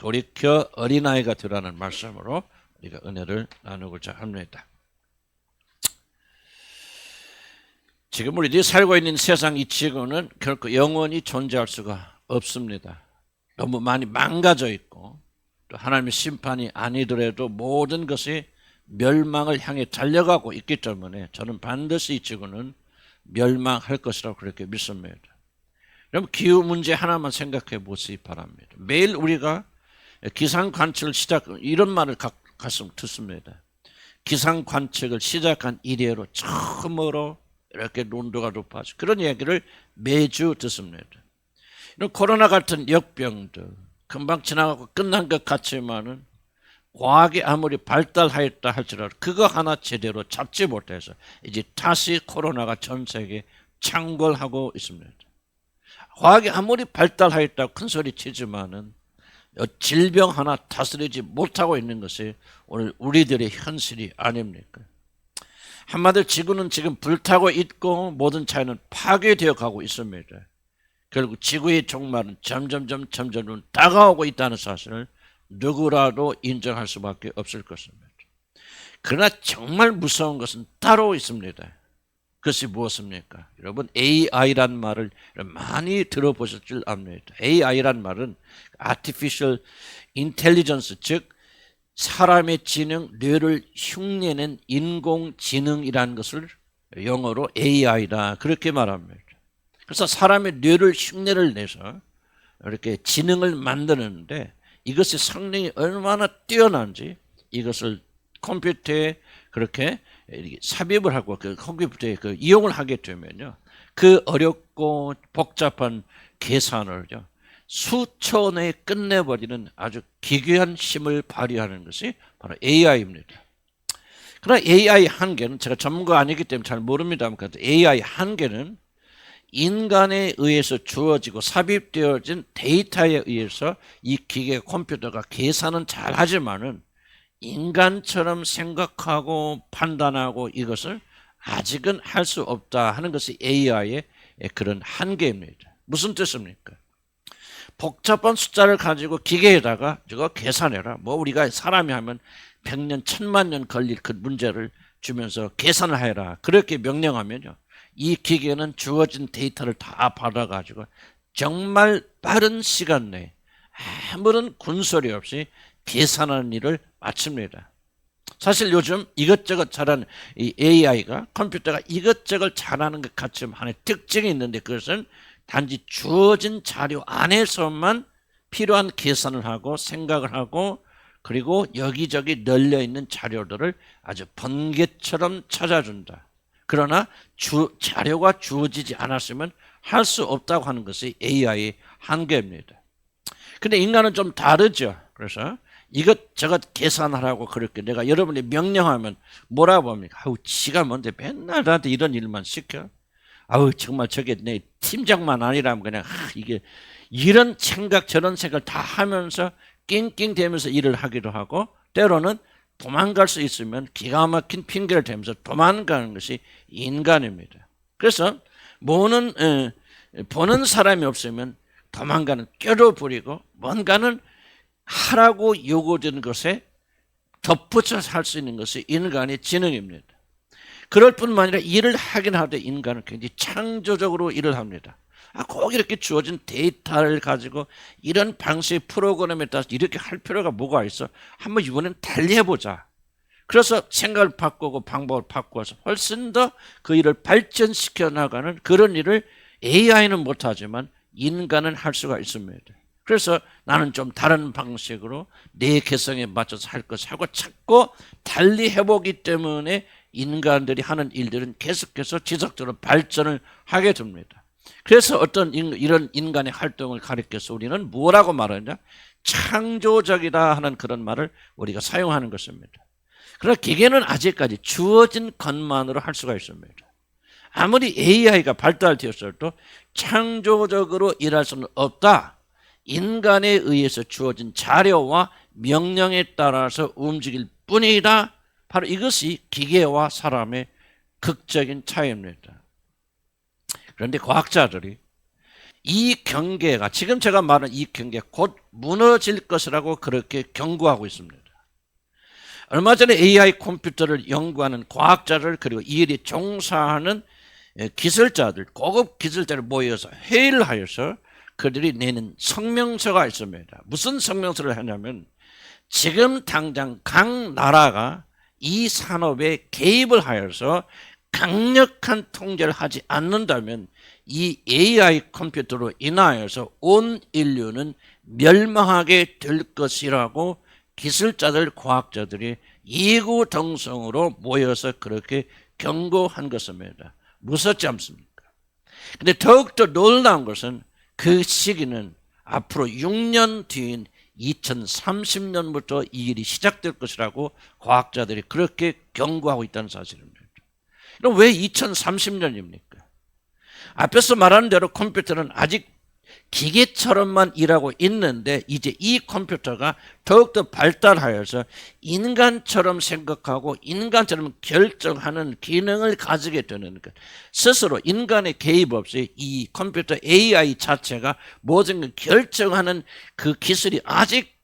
돌이켜 어린아이가 되라는 말씀으로 우리가 은혜를 나누고자 합니다. 지금 우리들이 살고 있는 세상 이 지구는 결코 영원히 존재할 수가 없습니다. 너무 많이 망가져 있고 또 하나님의 심판이 아니더라도 모든 것이 멸망을 향해 달려가고 있기 때문에 저는 반드시 이 지구는 멸망할 것이라고 그렇게 믿습니다. 그럼 기후 문제 하나만 생각해 보시기 바랍니다. 매일 우리가 기상 관측을 이런 말을 가끔 듣습니다. 기상 관측을 시작한 이래로 처음으로 이렇게 농도가 높아져. 그런 얘기를 매주 듣습니다. 이런 코로나 같은 역병들 금방 지나가고 끝난 것 같지만은 과학이 아무리 발달하였다 할지라도 그거 하나 제대로 잡지 못해서 이제 다시 코로나가 전 세계에 창궐하고 있습니다. 과학이 아무리 발달하였다고 큰 소리 치지만은 질병 하나 다스리지 못하고 있는 것이 오늘 우리들의 현실이 아닙니까? 한마디로 지구는 지금 불타고 있고 모든 자연은 파괴되어 가고 있습니다. 결국 지구의 종말은 점점 다가오고 있다는 사실을 누구라도 인정할 수밖에 없을 것입니다. 그러나 정말 무서운 것은 따로 있습니다. 그것이 무엇입니까? 여러분 AI란 말을 많이 들어보실 줄 압니다. AI란 말은 Artificial Intelligence, 즉 사람의 지능, 뇌를 흉내낸 인공지능이라는 것을 영어로 AI다 그렇게 말합니다. 그래서 사람의 뇌를 흉내를 내서 이렇게 지능을 만드는데 이것이 성능이 얼마나 뛰어난지 이것을 컴퓨터에 그렇게 삽입을 하고 그 컴퓨터에 이용을 하게 되면요, 그 어렵고 복잡한 계산을요 수초 내에 끝내버리는 아주 기괴한 힘을 발휘하는 것이 바로 AI입니다. 그러나 AI 한계는 제가 전문가 아니기 때문에 잘 모릅니다만 AI 한계는 인간에 의해서 주어지고 삽입되어진 데이터에 의해서 이 기계 컴퓨터가 계산은 잘 하지만은 인간처럼 생각하고 판단하고 이것을 아직은 할 수 없다 하는 것이 AI의 그런 한계입니다. 무슨 뜻입니까? 복잡한 숫자를 가지고 기계에다가 이거 계산해라. 뭐 우리가 사람이 하면 100년, 1000만 년 걸릴 그 문제를 주면서 계산을 해라. 그렇게 명령하면요, 이 기계는 주어진 데이터를 다 받아가지고 정말 빠른 시간 내에 아무런 군소리 없이 계산하는 일을 마칩니다. 사실 요즘 이것저것 잘하는 이 AI가 컴퓨터가 이것저것 잘하는 것 같지만 하나의 특징이 있는데 그것은 단지 주어진 자료 안에서만 필요한 계산을 하고 생각을 하고 그리고 여기저기 널려있는 자료들을 아주 번개처럼 찾아준다. 그러나 자료가 주어지지 않았으면 할 수 없다고 하는 것이 AI의 한계입니다. 근데 인간은 좀 다르죠. 그래서 이것저것 계산하라고 그렇게 내가 여러분이 명령하면 뭐라고 합니까? 아우 지가 뭔데 맨날 나한테 이런 일만 시켜? 아우 정말 저게 내 팀장만 아니라면 그냥 이게 이런 생각 저런 생각을 다 하면서 낑낑대면서 일을 하기도 하고 때로는 도망갈 수 있으면 기가 막힌 핑계를 대면서 도망가는 것이 인간입니다. 그래서 보는 사람이 없으면 도망가는 꾀도 부리고 뭔가는 하라고 요구되는 것에 덧붙여서 할 수 있는 것이 인간의 지능입니다. 그럴 뿐만 아니라 일을 하긴 하되 인간은 굉장히 창조적으로 일을 합니다. 꼭 이렇게 주어진 데이터를 가지고 이런 방식의 프로그램에 따라서 이렇게 할 필요가 뭐가 있어? 한번 이번엔 달리 해보자. 그래서 생각을 바꾸고 방법을 바꾸어서 훨씬 더 그 일을 발전시켜 나가는 그런 일을 AI는 못하지만 인간은 할 수가 있습니다. 그래서 나는 좀 다른 방식으로 내 개성에 맞춰서 할 것을 하고 자꾸 달리 해보기 때문에 인간들이 하는 일들은 계속해서 지속적으로 발전을 하게 됩니다. 그래서 어떤 이런 인간의 활동을 가리켜서 우리는 뭐라고 말하냐? 창조적이다 하는 그런 말을 우리가 사용하는 것입니다. 그러나 기계는 아직까지 주어진 것만으로 할 수가 있습니다. 아무리 AI가 발달되었어도 창조적으로 일할 수는 없다. 인간에 의해서 주어진 자료와 명령에 따라서 움직일 뿐이다. 바로 이것이 기계와 사람의 극적인 차이입니다. 그런데 과학자들이 이 경계가 지금 제가 말한 이 경계 곧 무너질 것이라고 그렇게 경고하고 있습니다. 얼마 전에 AI 컴퓨터를 연구하는 과학자들 그리고 이 일에 종사하는 기술자들, 고급 기술자를 모여서 회의를 하여서 그들이 내는 성명서가 있습니다. 무슨 성명서를 하냐면 지금 당장 각 나라가 이 산업에 개입을 하여서 강력한 통제를 하지 않는다면 이 AI 컴퓨터로 인하여서 온 인류는 멸망하게 될 것이라고 기술자들, 과학자들이 이구동성으로 모여서 그렇게 경고한 것입니다. 무섭지 않습니까? 근데 더욱더 놀라운 것은 그 시기는 앞으로 6년 뒤인 2030년부터 이 일이 시작될 것이라고 과학자들이 그렇게 경고하고 있다는 사실입니다. 그럼 왜 2030년입니까? 앞에서 말한 대로 컴퓨터는 아직 기계처럼만 일하고 있는데 이제 이 컴퓨터가 더욱더 발달하여서 인간처럼 생각하고 인간처럼 결정하는 기능을 가지게 되는 것. 스스로 인간의 개입 없이 이 컴퓨터 AI 자체가 모든 걸 결정하는 그 기술이 아직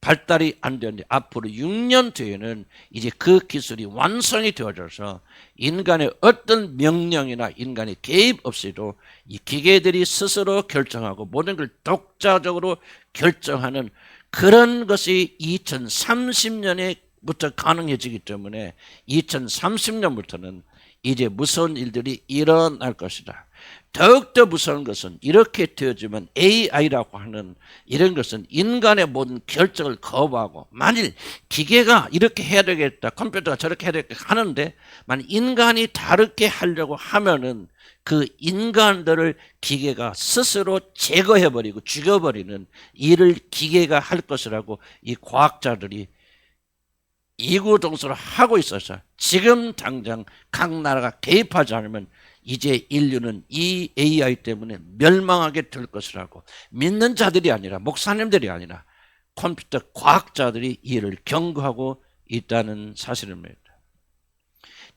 발달이 안 되는데 앞으로 6년 뒤에는 이제 그 기술이 완성이 되어져서 인간의 어떤 명령이나 인간의 개입 없이도 이 기계들이 스스로 결정하고 모든 걸 독자적으로 결정하는 그런 것이 2030년부터 가능해지기 때문에 2030년부터는 이제 무서운 일들이 일어날 것이다. 더욱더 무서운 것은 이렇게 되어지면 AI라고 하는 이런 것은 인간의 모든 결정을 거부하고 만일 기계가 이렇게 해야 되겠다, 컴퓨터가 저렇게 해야 되겠다 하는데 만일 인간이 다르게 하려고 하면은 그 인간들을 기계가 스스로 제거해버리고 죽여버리는 일을 기계가 할 것이라고 이 과학자들이 이구동성으로 하고 있어서 지금 당장 각 나라가 개입하지 않으면 이제 인류는 이 AI 때문에 멸망하게 될 것이라고 믿는 자들이 아니라 목사님들이 아니라 컴퓨터 과학자들이 이를 경고하고 있다는 사실입니다.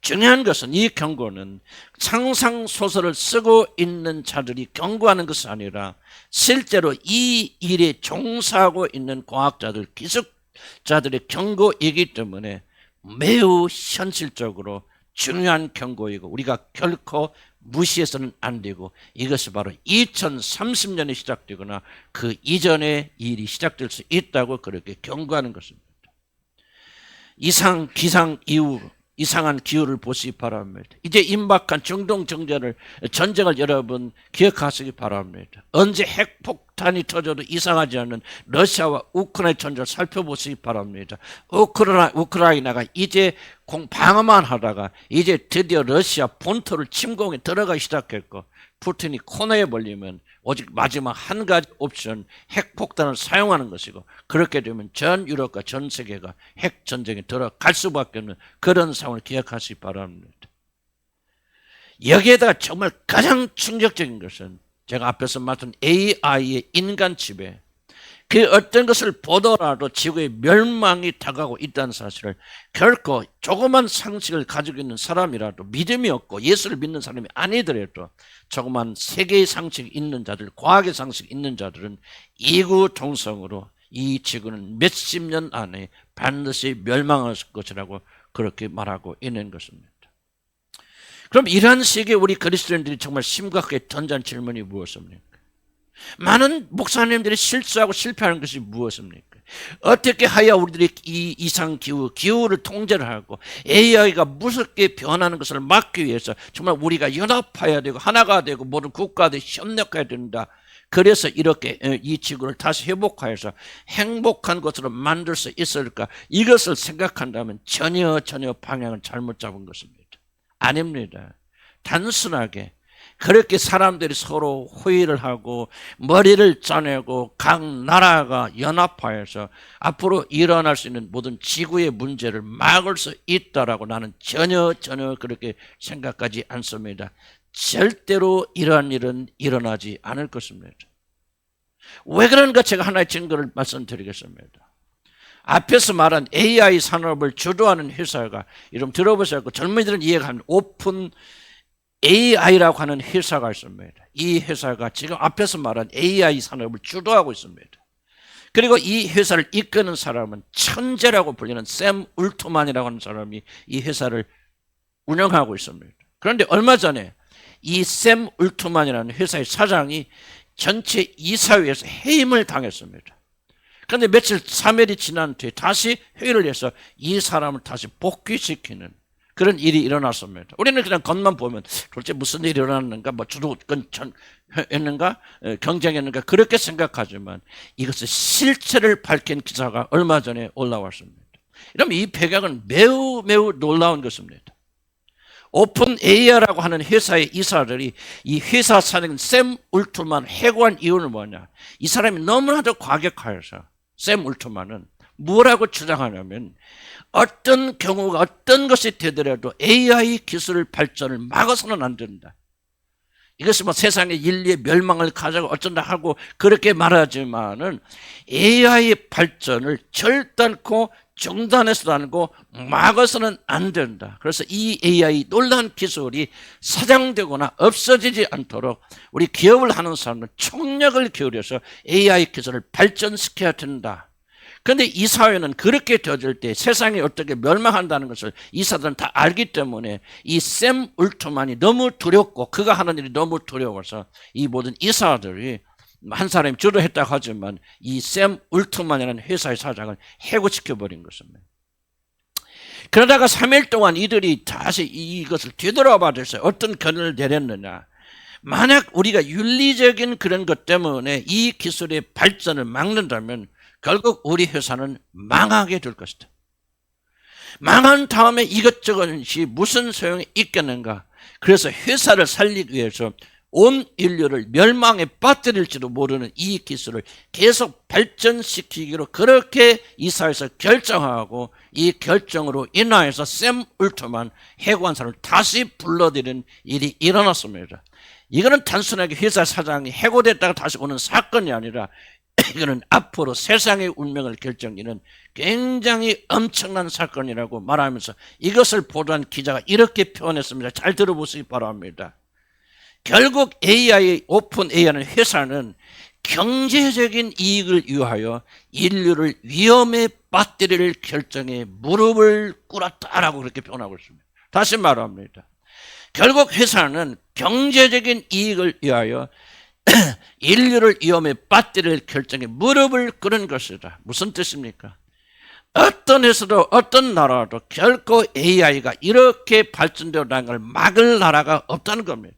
중요한 것은 이 경고는 상상소설을 쓰고 있는 자들이 경고하는 것이 아니라 실제로 이 일에 종사하고 있는 과학자들, 기술자들의 경고이기 때문에 매우 현실적으로 중요한 경고이고 우리가 결코 무시해서는 안 되고 이것이 바로 2030년에 시작되거나 그 이전에 일이 시작될 수 있다고 그렇게 경고하는 것입니다. 이상한 기후를 보시기 바랍니다. 이제 임박한 중동 전쟁을 여러분 기억하시기 바랍니다. 언제 핵폭탄이 터져도 이상하지 않는 러시아와 우크라이나 전쟁을 살펴보시기 바랍니다. 우크라이나가 이제 방어만 하다가 이제 드디어 러시아 본토를 침공에 들어가기 시작했고 푸틴이 코너에 몰리면 오직 마지막 한 가지 옵션 핵폭탄을 사용하는 것이고 그렇게 되면 전 유럽과 전 세계가 핵전쟁에 들어갈 수밖에 없는 그런 상황을 기억하시기 바랍니다. 여기에다가 정말 가장 충격적인 것은 제가 앞에서 말했던 AI의 인간 지배 그 어떤 것을 보더라도 지구의 멸망이 다가오고 있다는 사실을 결코 조그만 상식을 가지고 있는 사람이라도 믿음이 없고 예수를 믿는 사람이 아니더라도 조그만 세계의 상식이 있는 자들, 과학의 상식이 있는 자들은 이구동성으로 이 지구는 몇십 년 안에 반드시 멸망할 것이라고 그렇게 말하고 있는 것입니다. 그럼 이러한 시기에 우리 그리스도인들이 정말 심각하게 던진 질문이 무엇입니까? 많은 목사님들이 실수하고 실패하는 것이 무엇입니까? 어떻게 하여 우리들이 이 이상 기후를 통제를 하고 AI가 무섭게 변하는 것을 막기 위해서 정말 우리가 연합해야 되고 하나가 되고 모든 국가들이 협력해야 된다. 그래서 이렇게 이 지구를 다시 회복하여서 행복한 것으로 만들 수 있을까? 이것을 생각한다면 전혀 방향을 잘못 잡은 것입니다. 아닙니다. 단순하게 그렇게 사람들이 서로 회의를 하고 머리를 짜내고 각 나라가 연합하여서 앞으로 일어날 수 있는 모든 지구의 문제를 막을 수 있다라고 나는 전혀 그렇게 생각하지 않습니다. 절대로 이러한 일은 일어나지 않을 것입니다. 왜 그런가 제가 하나의 증거를 말씀드리겠습니다. 앞에서 말한 AI 산업을 주도하는 회사가 이름 들어보셔서 젊은이들은 이해가 합니다. 오픈 AI라고 하는 회사가 있습니다. 이 회사가 지금 앞에서 말한 AI 산업을 주도하고 있습니다. 그리고 이 회사를 이끄는 사람은 천재라고 불리는 샘 울트만이라고 하는 사람이 이 회사를 운영하고 있습니다. 그런데 얼마 전에 이 샘 울트만이라는 회사의 사장이 전체 이사회에서 해임을 당했습니다. 그런데 며칠 3일이 지난 뒤에 다시 회의를 해서 이 사람을 다시 복귀시키는 그런 일이 일어났습니다. 우리는 그냥 겉만 보면 도대체 무슨 일이 일어났는가, 뭐 주도했는가, 경쟁했는가 그렇게 생각하지만 이것의 실체를 밝힌 기사가 얼마 전에 올라왔습니다. 이러면 이 배경은 매우 놀라운 것입니다. 오픈 AI라고 하는 회사의 이사들이 이 회사 사장 샘 울트만 해고한 이유는 뭐냐? 이 사람이 너무나도 과격하여서 샘 울트만은 뭐라고 주장하냐면 어떤 경우가 어떤 것이 되더라도 AI 기술 발전을 막아서는 안 된다. 이것이 뭐 세상의 인류의 멸망을 가져고 어쩐다 하고 그렇게 말하지만은 AI 발전을 절단코 중단해서도 아니고 막아서는 안 된다. 그래서 이 AI 놀라운 기술이 사장되거나 없어지지 않도록 우리 기업을 하는 사람은 총력을 기울여서 AI 기술을 발전시켜야 된다. 그런데 이 사회는 그렇게 되어질 때 세상이 어떻게 멸망한다는 것을 이사들은 다 알기 때문에 이 샘 울트만이 너무 두렵고 그가 하는 일이 너무 두려워서 이 모든 이사들이 한 사람이 주도했다고 하지만 이 샘 울트만이라는 회사의 사장을 해고시켜버린 것입니다. 그러다가 3일 동안 이들이 다시 이것을 뒤돌아봐 줬어요. 어떤 결론을 내렸느냐. 만약 우리가 윤리적인 그런 것 때문에 이 기술의 발전을 막는다면 결국 우리 회사는 망하게 될 것이다. 망한 다음에 이것저것이 무슨 소용이 있겠는가. 그래서 회사를 살리기 위해서 온 인류를 멸망에 빠뜨릴지도 모르는 이 기술을 계속 발전시키기로 그렇게 이사회에서 결정하고 이 결정으로 인하여서 샘 울트만 해고한 사람을 다시 불러들이는 일이 일어났습니다. 이거는 단순하게 회사 사장이 해고됐다가 다시 오는 사건이 아니라 이거는 앞으로 세상의 운명을 결정짓는 굉장히 엄청난 사건이라고 말하면서 이것을 보도한 기자가 이렇게 표현했습니다. 잘 들어보시기 바랍니다. 결국 오픈 AI라는 회사는 경제적인 이익을 위하여 인류를 위험에 빠뜨릴 결정에 무릎을 꿇었다라고 그렇게 표현하고 있습니다. 다시 말합니다. 결국 회사는 경제적인 이익을 위하여 인류를 위험에 빠뜨릴 결정에 무릎을 꿇은 것이다. 무슨 뜻입니까? 어떤 회사도 어떤 나라도 결코 AI가 이렇게 발전되어나가는 걸 막을 나라가 없다는 겁니다.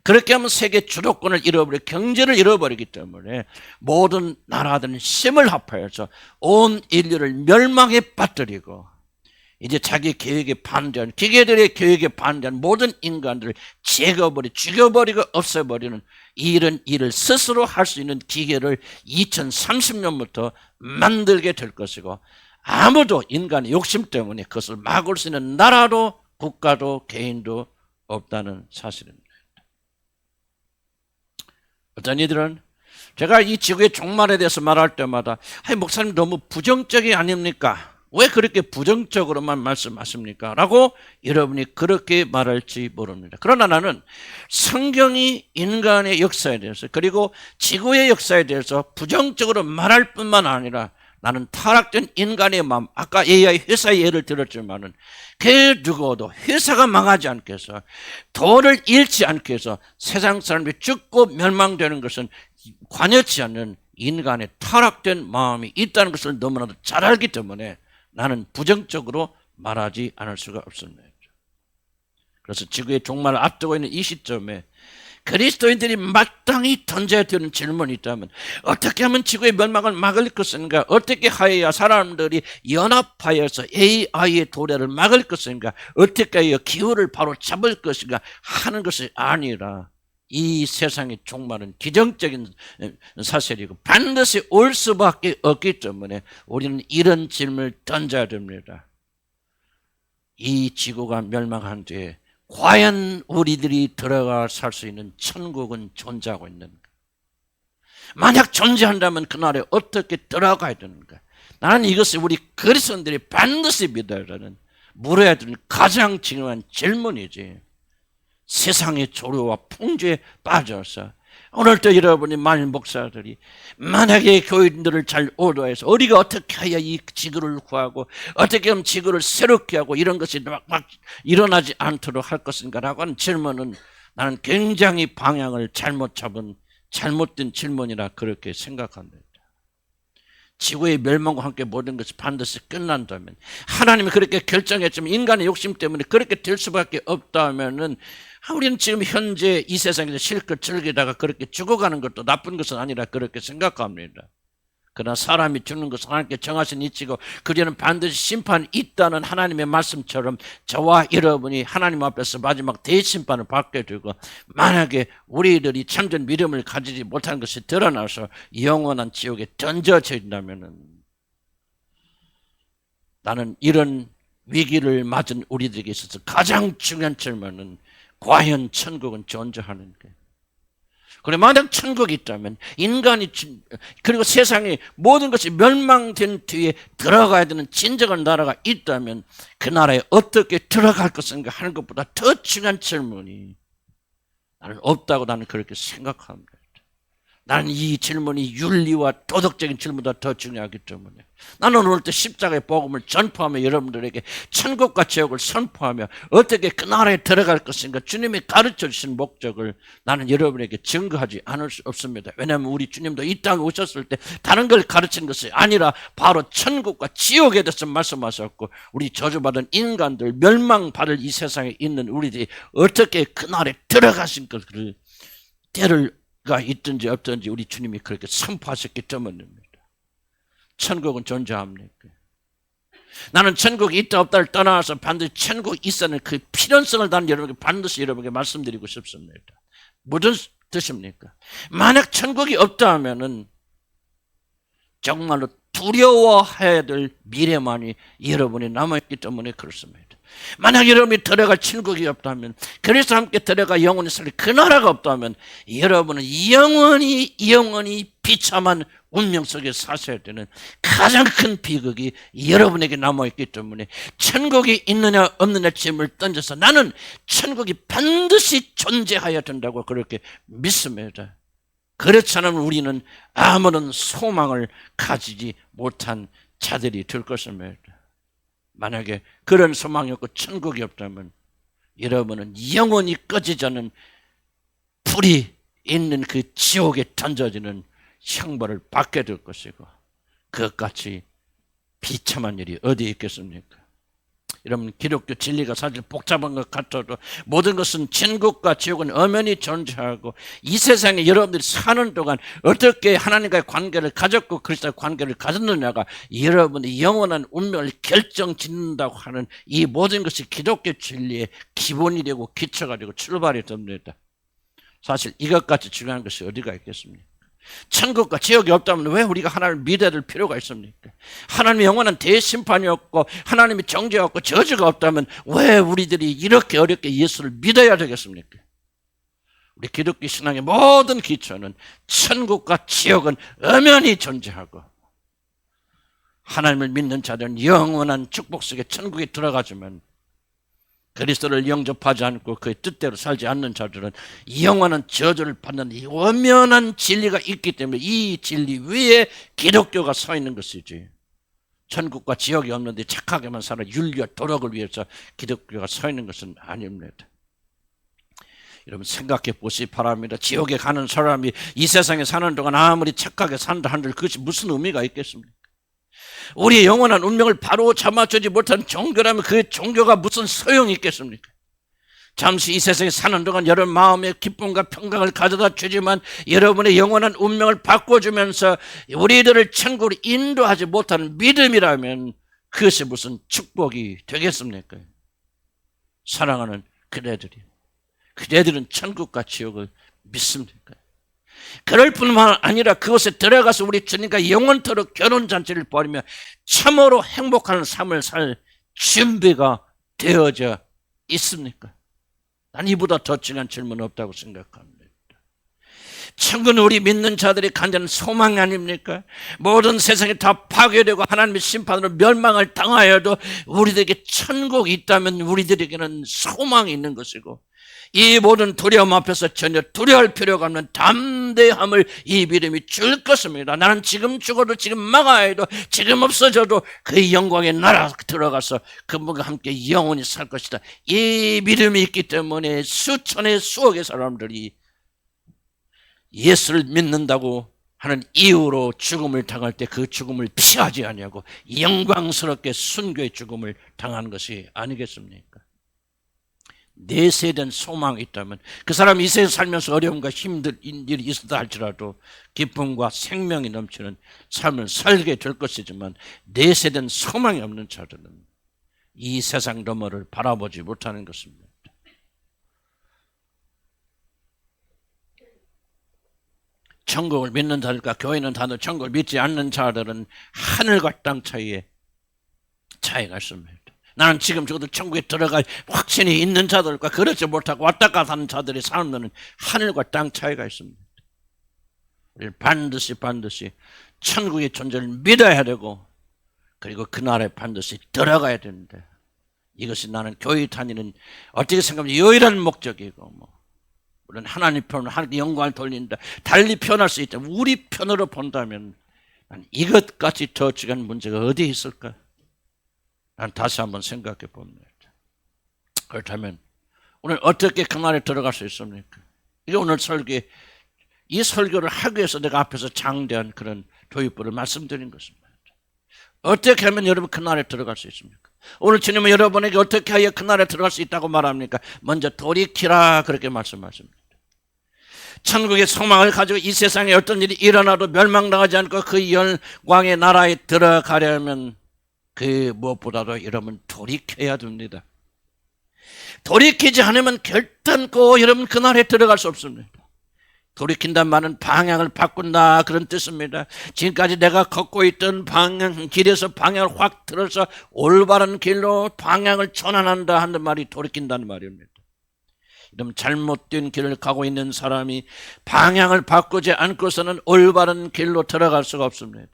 그렇게 하면 세계 주도권을 잃어버리고 경제를 잃어버리기 때문에 모든 나라들은 힘을 합하여서 온 인류를 멸망에 빠뜨리고 이제 자기 계획에 반대하는 기계들의 계획에 반대하는 모든 인간들을 죽여버리고 없애버리는 이런 일을 스스로 할 수 있는 기계를 2030년부터 만들게 될 것이고 아무도 인간의 욕심 때문에 그것을 막을 수 있는 나라도 국가도 개인도 없다는 사실입니다. 어떤 이들은 제가 이 지구의 종말에 대해서 말할 때마다 목사님 너무 부정적이 아닙니까? 왜 그렇게 부정적으로만 말씀하십니까? 라고 여러분이 그렇게 말할지 모릅니다. 그러나 나는 성경이 인간의 역사에 대해서 그리고 지구의 역사에 대해서 부정적으로 말할 뿐만 아니라 나는 타락된 인간의 마음, 아까 AI 회사의 예를 들었지만은 그 누구도 회사가 망하지 않게 해서 돈을 잃지 않게 해서 세상 사람들이 죽고 멸망되는 것은 관여치 않는 인간의 타락된 마음이 있다는 것을 너무나도 잘 알기 때문에 나는 부정적으로 말하지 않을 수가 없습니다. 그래서 지구의 종말을 앞두고 있는 이 시점에 그리스도인들이 마땅히 던져야 되는 질문이 있다면 어떻게 하면 지구의 멸망을 막을 것인가? 어떻게 하여야 사람들이 연합하여서 AI의 도래를 막을 것인가? 어떻게 하여 기후를 바로 잡을 것인가? 하는 것이 아니라 이 세상의 종말은 기정적인 사실이고 반드시 올 수밖에 없기 때문에 우리는 이런 질문을 던져야 됩니다. 이 지구가 멸망한 뒤에 과연 우리들이 들어가 살 수 있는 천국은 존재하고 있는가? 만약 존재한다면 그날에 어떻게 들어가야 되는가? 나는 이것을 우리 그리스도인들이 반드시 믿어야 하는 물어야 되는 가장 중요한 질문이지. 세상의 조류와 풍조에 빠져서 오늘도 여러분이 많은 목사들이 만약에 교인들을 잘 오도해서 우리가 어떻게 해야 이 지구를 구하고 어떻게 하면 지구를 새롭게 하고 이런 것이 막 일어나지 않도록 할 것인가라고 하는 질문은 나는 굉장히 방향을 잘못 잡은 잘못된 질문이라 그렇게 생각합니다. 지구의 멸망과 함께 모든 것이 반드시 끝난다면, 하나님이 그렇게 결정했지만 인간의 욕심 때문에 그렇게 될 수밖에 없다면은 우리는 지금 현재 이 세상에서 실컷 즐기다가 그렇게 죽어가는 것도 나쁜 것은 아니라 그렇게 생각합니다. 그러나 사람이 죽는 것은 하나님께 정하신 이치고 그리는 반드시 심판이 있다는 하나님의 말씀처럼 저와 여러분이 하나님 앞에서 마지막 대심판을 받게 되고, 만약에 우리들이 참된 믿음을 가지지 못하는 것이 드러나서 영원한 지옥에 던져져 있다면, 나는 이런 위기를 맞은 우리들에게 있어서 가장 중요한 질문은 과연 천국은 존재하는가? 그래, 만약 천국이 있다면 인간이 그리고 세상에 모든 것이 멸망된 뒤에 들어가야 되는 진정한 나라가 있다면 그 나라에 어떻게 들어갈 것인가 하는 것보다 더 중요한 질문이 나는 없다고 나는 그렇게 생각합니다. 나는 이 질문이 윤리와 도덕적인 질문보다 더 중요하기 때문에 나는 오늘 때 십자가의 복음을 전파하며 여러분들에게 천국과 지옥을 선포하며 어떻게 그 나라에 들어갈 것인가 주님이 가르쳐 주신 목적을 나는 여러분에게 증거하지 않을 수 없습니다. 왜냐하면 우리 주님도 이 땅에 오셨을 때 다른 걸 가르친 것이 아니라 바로 천국과 지옥에 대해서 말씀하셨고, 우리 저주받은 인간들, 멸망받을 이 세상에 있는 우리들이 어떻게 그 나라에 들어가신 것을 때를 가 있든지 없든지 우리 주님이 그렇게 선포하셨기 때문입니다. 천국은 존재합니까? 나는 천국이 있다 없다를 떠나서 반드시 천국이 있다는 그 필연성을 나는 여러분에게 반드시 여러분에게 말씀드리고 싶습니다. 무슨 뜻입니까? 만약 천국이 없다 하면은 정말로 두려워해야 될 미래만이 여러분이 남아있기 때문에 그렇습니다. 만약 여러분이 들어갈 천국이 없다면, 그래서 함께 들어가 영원히 살 그 나라가 없다면 여러분은 영원히 비참한 운명 속에 사셔야 되는 가장 큰 비극이 여러분에게 남아있기 때문에 천국이 있느냐 없느냐 질문을 던져서 나는 천국이 반드시 존재해야 된다고 그렇게 믿습니다. 그렇지 않으면 우리는 아무런 소망을 가지지 못한 자들이 될 것입니다. 만약에 그런 소망이 없고 천국이 없다면 여러분은 영원히 꺼지지 않는 불이 있는 그 지옥에 던져지는 형벌을 받게 될 것이고, 그것같이 비참한 일이 어디에 있겠습니까? 여러분, 기독교 진리가 사실 복잡한 것 같아도 모든 것은 천국과 지옥은 엄연히 존재하고, 이 세상에 여러분들이 사는 동안 어떻게 하나님과의 관계를 가졌고 그리스도의 관계를 가졌느냐가 여러분의 영원한 운명을 결정짓는다고 하는 이 모든 것이 기독교 진리의 기본이 되고 기초가 되고 출발이 됩니다. 사실 이것같이 중요한 것이 어디가 있겠습니까? 천국과 지옥이 없다면 왜 우리가 하나님을 믿어야 될 필요가 있습니까? 하나님의 영원한 대심판이 없고 하나님의 정죄가 없고 저주가 없다면 왜 우리들이 이렇게 어렵게 예수를 믿어야 되겠습니까? 우리 기독교 신앙의 모든 기초는 천국과 지옥은 엄연히 존재하고, 하나님을 믿는 자들은 영원한 축복 속에 천국에 들어가지만 그리스도를 영접하지 않고 그의 뜻대로 살지 않는 자들은 영원한 저주를 받는 이 엄연한 진리가 있기 때문에 이 진리 위에 기독교가 서 있는 것이지, 천국과 지옥이 없는데 착하게만 살아 윤리와 도덕을 위해서 기독교가 서 있는 것은 아닙니다. 여러분, 생각해 보시기 바랍니다. 지옥에 가는 사람이 이 세상에 사는 동안 아무리 착하게 산다 한들 그것이 무슨 의미가 있겠습니까? 우리의 영원한 운명을 바로 잡아주지 못한 종교라면 그 종교가 무슨 소용이 있겠습니까? 잠시 이 세상에 사는 동안 여러분 마음의 기쁨과 평강을 가져다 주지만 여러분의 영원한 운명을 바꿔주면서 우리들을 천국으로 인도하지 못하는 믿음이라면 그것이 무슨 축복이 되겠습니까? 사랑하는 그대들은 천국과 지옥을 믿습니까? 그럴 뿐만 아니라 그곳에 들어가서 우리 주님과 영원토록 결혼잔치를 벌이며 참으로 행복한 삶을 살 준비가 되어져 있습니까? 난 이보다 더 중요한 질문은 없다고 생각합니다. 천국은 우리 믿는 자들의 간절한 소망이 아닙니까? 모든 세상이 다 파괴되고 하나님의 심판으로 멸망을 당하여도 우리들에게 천국이 있다면 우리들에게는 소망이 있는 것이고, 이 모든 두려움 앞에서 전혀 두려워할 필요가 없는 담대함을 이 믿음이 줄 것입니다. 나는 지금 죽어도 지금 막아야 해도 지금 없어져도 그 영광의 나라 들어가서 그분과 함께 영원히 살 것이다. 이 믿음이 있기 때문에 수천의 수억의 사람들이 예수를 믿는다고 하는 이유로 죽음을 당할 때 그 죽음을 피하지 아니하고 영광스럽게 순교의 죽음을 당하는 것이 아니겠습니까? 내세된 소망이 있다면 그 사람이 이 세상에 살면서 어려움과 힘든 일이 있었다 할지라도 기쁨과 생명이 넘치는 삶을 살게 될 것이지만 내세된 소망이 없는 자들은 이 세상 너머를 바라보지 못하는 것입니다. 천국을 믿는 자들과 교회는 다들 천국을 믿지 않는 자들은 하늘과 땅 사이에 차이가 있습니다. 나는 지금 죽어도 천국에 들어갈 확신이 있는 자들과 그렇지 못하고 왔다 갔다 하는 자들의 삶은 하늘과 땅 차이가 있습니다. 우리는 반드시 천국의 존재를 믿어야 되고 그리고 그날에 반드시 들어가야 되는데 이것이 나는 교회 다니는 어떻게 생각하면 유일한 목적이고 물론 하나님 편으로 하나님께 영광을 돌린다. 달리 표현할 수 있다. 우리 편으로 본다면 이것까지 더 중요한 문제가 어디에 있을까? 난 다시 한번 생각해 봅니다. 그렇다면 오늘 어떻게 그날에 들어갈 수 있습니까? 이게 오늘 이 설교를 하기 위해서 내가 앞에서 장대한 그런 도입부를 말씀드린 것입니다. 어떻게 하면 여러분 그날에 들어갈 수 있습니까? 오늘 주님은 여러분에게 어떻게 하여 그날에 들어갈 수 있다고 말합니까? 먼저 돌이키라 그렇게 말씀하십니다. 천국의 소망을 가지고 이 세상에 어떤 일이 일어나도 멸망당하지 않고 그 영광의 나라에 들어가려면 그 무엇보다도 여러분 돌이켜야 됩니다. 돌이키지 않으면 결단코 여러분 그날에 들어갈 수 없습니다. 돌이킨다는 말은 방향을 바꾼다 그런 뜻입니다. 지금까지 내가 걷고 있던 길에서 방향을 확 틀어서 올바른 길로 방향을 전환한다 하는 말이 돌이킨다는 말입니다. 이런 잘못된 길을 가고 있는 사람이 방향을 바꾸지 않고서는 올바른 길로 들어갈 수가 없습니다.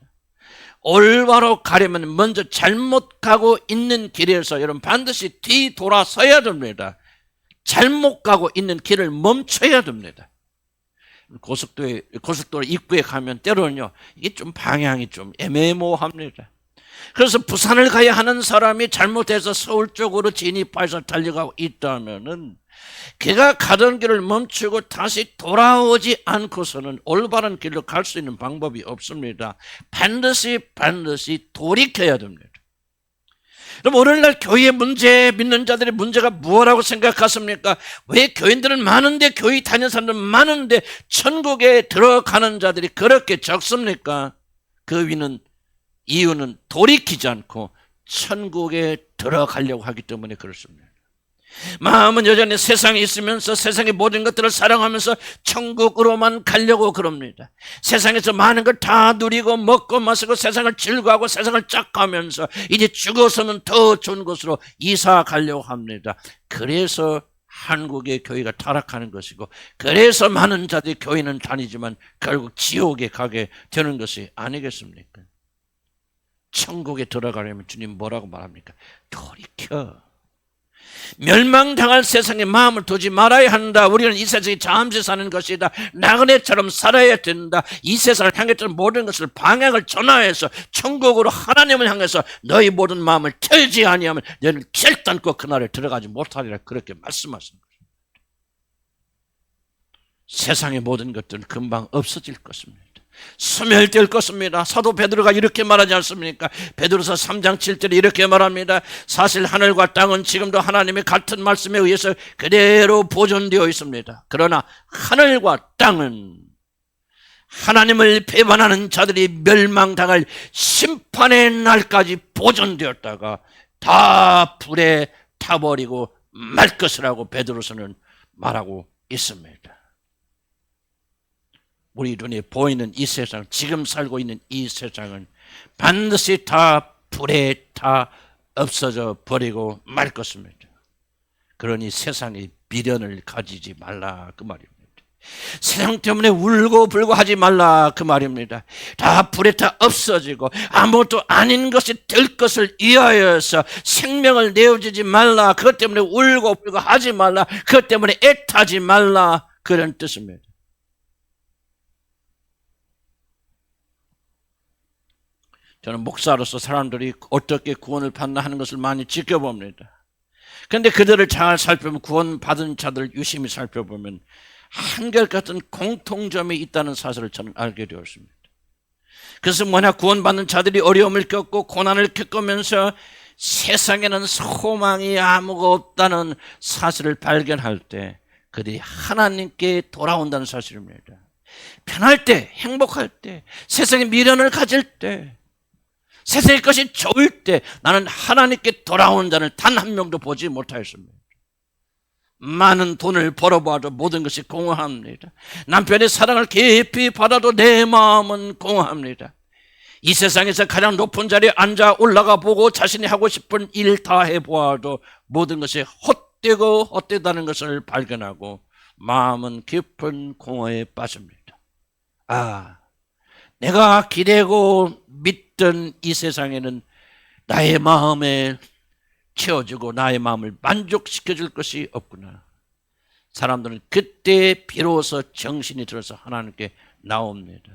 올바로 가려면 먼저 잘못 가고 있는 길에서 여러분 반드시 뒤돌아서야 됩니다. 잘못 가고 있는 길을 멈춰야 됩니다. 고속도로 입구에 가면 때로는요 이게 좀 방향이 좀 애매모호합니다. 그래서 부산을 가야 하는 사람이 잘못해서 서울 쪽으로 진입해서 달려가고 있다면은 그가 가던 길을 멈추고 다시 돌아오지 않고서는 올바른 길로 갈 수 있는 방법이 없습니다. 반드시 돌이켜야 됩니다. 그럼 오늘날 교회의 문제, 믿는 자들의 문제가 무엇이라고 생각하십니까? 왜 교인들은 많은데 교회 다니는 사람들은 많은데 천국에 들어가는 자들이 그렇게 적습니까? 그 이유는 돌이키지 않고 천국에 들어가려고 하기 때문에 그렇습니다. 마음은 여전히 세상에 있으면서 세상의 모든 것들을 사랑하면서 천국으로만 가려고 그럽니다. 세상에서 많은 걸 다 누리고 먹고 마시고 세상을 즐거워하고 세상을 짝하면서 이제 죽어서는 더 좋은 곳으로 이사 가려고 합니다. 그래서 한국의 교회가 타락하는 것이고 그래서 많은 자들이 교회는 다니지만 결국 지옥에 가게 되는 것이 아니겠습니까? 천국에 들어가려면 주님 뭐라고 말합니까? 돌이켜. 멸망당할 세상에 마음을 두지 말아야 한다. 우리는 이 세상에 잠시 사는 것이다. 나그네처럼 살아야 된다. 이 세상을 향했던 모든 것을 방향을 전환해서 천국으로 하나님을 향해서 너희 모든 마음을 틀지 아니하면 너희는 결단코 그날에 들어가지 못하리라 그렇게 말씀하신 것입니다. 세상의 모든 것들은 금방 없어질 것입니다. 소멸될 것입니다. 사도 베드로가 이렇게 말하지 않습니까? 베드로서 3장 7절에 이렇게 말합니다. 사실 하늘과 땅은 지금도 하나님의 같은 말씀에 의해서 그대로 보존되어 있습니다. 그러나 하늘과 땅은 하나님을 배반하는 자들이 멸망당할 심판의 날까지 보존되었다가 다 불에 타버리고 말 것이라고 베드로서는 말하고 있습니다. 우리 눈에 보이는 이 세상, 지금 살고 있는 이 세상은 반드시 다 불에 다 없어져 버리고 말 것입니다. 그러니 세상에 미련을 가지지 말라 그 말입니다. 세상 때문에 울고 불고 하지 말라 그 말입니다. 다 불에 타 없어지고 아무것도 아닌 것이 될 것을 위하여서 생명을 내어주지 말라. 그것 때문에 울고 불고 하지 말라. 그것 때문에 애타지 말라. 그런 뜻입니다. 저는 목사로서 사람들이 어떻게 구원을 받나 하는 것을 많이 지켜봅니다. 그런데 그들을 잘 살펴보면, 구원받은 자들을 유심히 살펴보면 한결같은 공통점이 있다는 사실을 저는 알게 되었습니다. 그래서 뭐냐, 구원받는 자들이 어려움을 겪고 고난을 겪으면서 세상에는 소망이 아무것도 없다는 사실을 발견할 때 그들이 하나님께 돌아온다는 사실입니다. 편할 때, 행복할 때, 세상에 미련을 가질 때, 세상의 것이 좋을 때 나는 하나님께 돌아오는 자를 단 한 명도 보지 못하였습니다. 많은 돈을 벌어봐도 모든 것이 공허합니다. 남편의 사랑을 깊이 받아도 내 마음은 공허합니다. 이 세상에서 가장 높은 자리에 앉아 올라가 보고 자신이 하고 싶은 일 다 해보아도 모든 것이 헛되고 헛되다는 것을 발견하고 마음은 깊은 공허에 빠집니다. 내가 기대고 믿던 이 세상에는 나의 마음에 채워주고 나의 마음을 만족시켜줄 것이 없구나. 사람들은 그때 비로소 정신이 들어서 하나님께 나옵니다.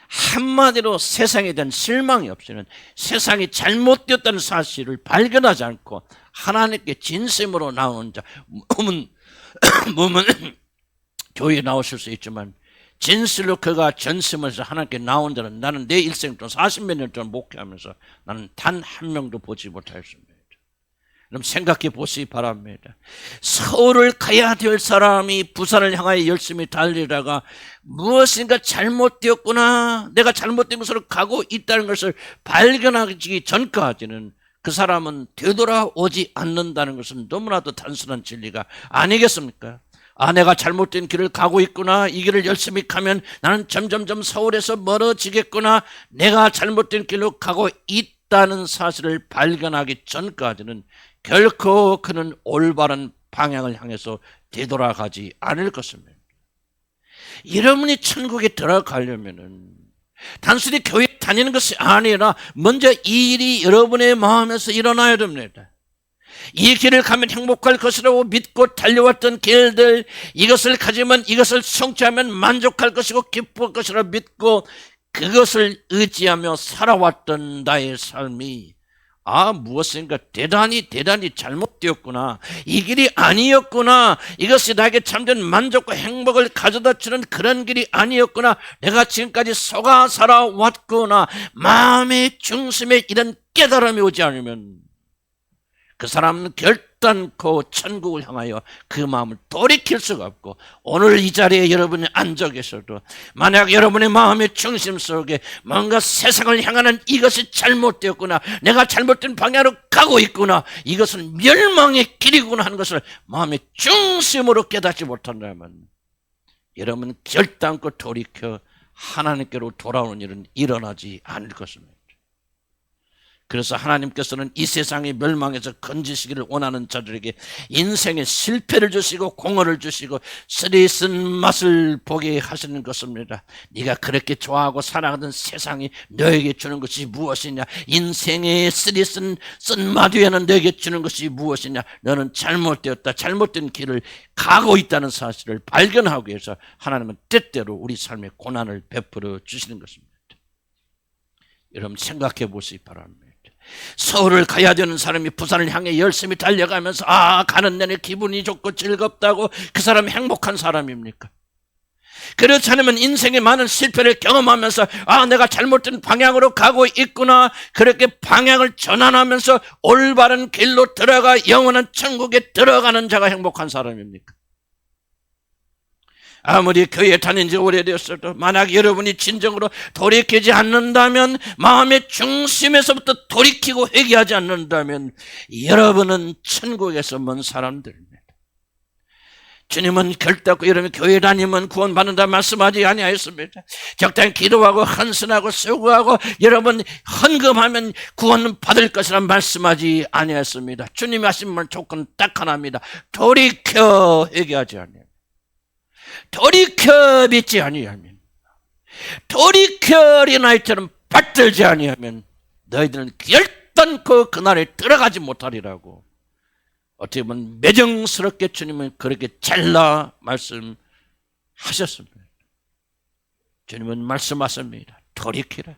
한마디로 세상에 대한 실망이 없이는 세상이 잘못되었다는 사실을 발견하지 않고 하나님께 진심으로 나오는 자, 몸은 교회에 나오실 수 있지만 진실로 그가 전심에서 하나님께 나온 자는 나는 내 일생 동안 40몇 년 동안 목회하면서 나는 단 한 명도 보지 못하였습니다. 그럼 생각해 보시기 바랍니다. 서울을 가야 될 사람이 부산을 향하여 열심히 달리다가 무엇인가 잘못되었구나, 내가 잘못된 곳으로 가고 있다는 것을 발견하기 전까지는 그 사람은 되돌아오지 않는다는 것은 너무나도 단순한 진리가 아니겠습니까? 내가 잘못된 길을 가고 있구나, 이 길을 열심히 가면 나는 점점점 서울에서 멀어지겠구나, 내가 잘못된 길로 가고 있다는 사실을 발견하기 전까지는 결코 그는 올바른 방향을 향해서 되돌아가지 않을 것입니다. 여러분이 천국에 들어가려면은 단순히 교회 다니는 것이 아니라 먼저 이 일이 여러분의 마음에서 일어나야 됩니다. 이 길을 가면 행복할 것이라고 믿고 달려왔던 길들, 이것을 가지면, 이것을 성취하면 만족할 것이고 기뻐할 것이라 믿고 그것을 의지하며 살아왔던 나의 삶이 무엇인가 대단히 잘못되었구나, 이 길이 아니었구나, 이것이 나에게 참된 만족과 행복을 가져다 주는 그런 길이 아니었구나, 내가 지금까지 속아 살아왔구나, 마음의 중심에 이런 깨달음이 오지 않으면 그 사람은 결단코 천국을 향하여 그 마음을 돌이킬 수가 없고, 오늘 이 자리에 여러분이 앉아 계셔도 만약 여러분의 마음의 중심 속에 뭔가 세상을 향하는 이것이 잘못되었구나, 내가 잘못된 방향으로 가고 있구나, 이것은 멸망의 길이구나 하는 것을 마음의 중심으로 깨닫지 못한다면 여러분 결단코 돌이켜 하나님께로 돌아오는 일은 일어나지 않을 것입니다. 그래서 하나님께서는 이 세상의 멸망에서 건지시기를 원하는 자들에게 인생의 실패를 주시고 공허를 주시고 쓰리쓴 맛을 보게 하시는 것입니다. 네가 그렇게 좋아하고 사랑하던 세상이 너에게 주는 것이 무엇이냐, 인생의 쓰리쓴 쓴맛 위에는 너에게 주는 것이 무엇이냐, 너는 잘못되었다, 잘못된 길을 가고 있다는 사실을 발견하기 위해서 하나님은 때때로 우리 삶에 고난을 베풀어 주시는 것입니다. 여러분 생각해 보시기 바랍니다. 서울을 가야 되는 사람이 부산을 향해 열심히 달려가면서 가는 내내 기분이 좋고 즐겁다고 그 사람이 행복한 사람입니까? 그렇지 않으면 인생의 많은 실패를 경험하면서 내가 잘못된 방향으로 가고 있구나, 그렇게 방향을 전환하면서 올바른 길로 들어가 영원한 천국에 들어가는 자가 행복한 사람입니까? 아무리 교회에 다닌 지 오래되었어도 만약 여러분이 진정으로 돌이키지 않는다면, 마음의 중심에서부터 돌이키고 회개하지 않는다면 여러분은 천국에서 먼 사람들입니다. 주님은 결단코 여러분이 교회 다니면 구원받는다 말씀하지 아니하였습니다. 적당히 기도하고 헌신하고 수고하고 여러분 헌금하면 구원 받을 것이라 말씀하지 아니하였습니다. 주님이 하신 말 조건 딱 하나입니다. 돌이켜 회개하지 아니하였습니다. 돌이켜 믿지 아니하면, 돌이켜 어린아이처럼 받들지 아니하면 너희들은 결단코 그날에 들어가지 못하리라고 어떻게 보면 매정스럽게 주님은 그렇게 잘라 말씀하셨습니다. 주님은 말씀하십니다. 돌이키라.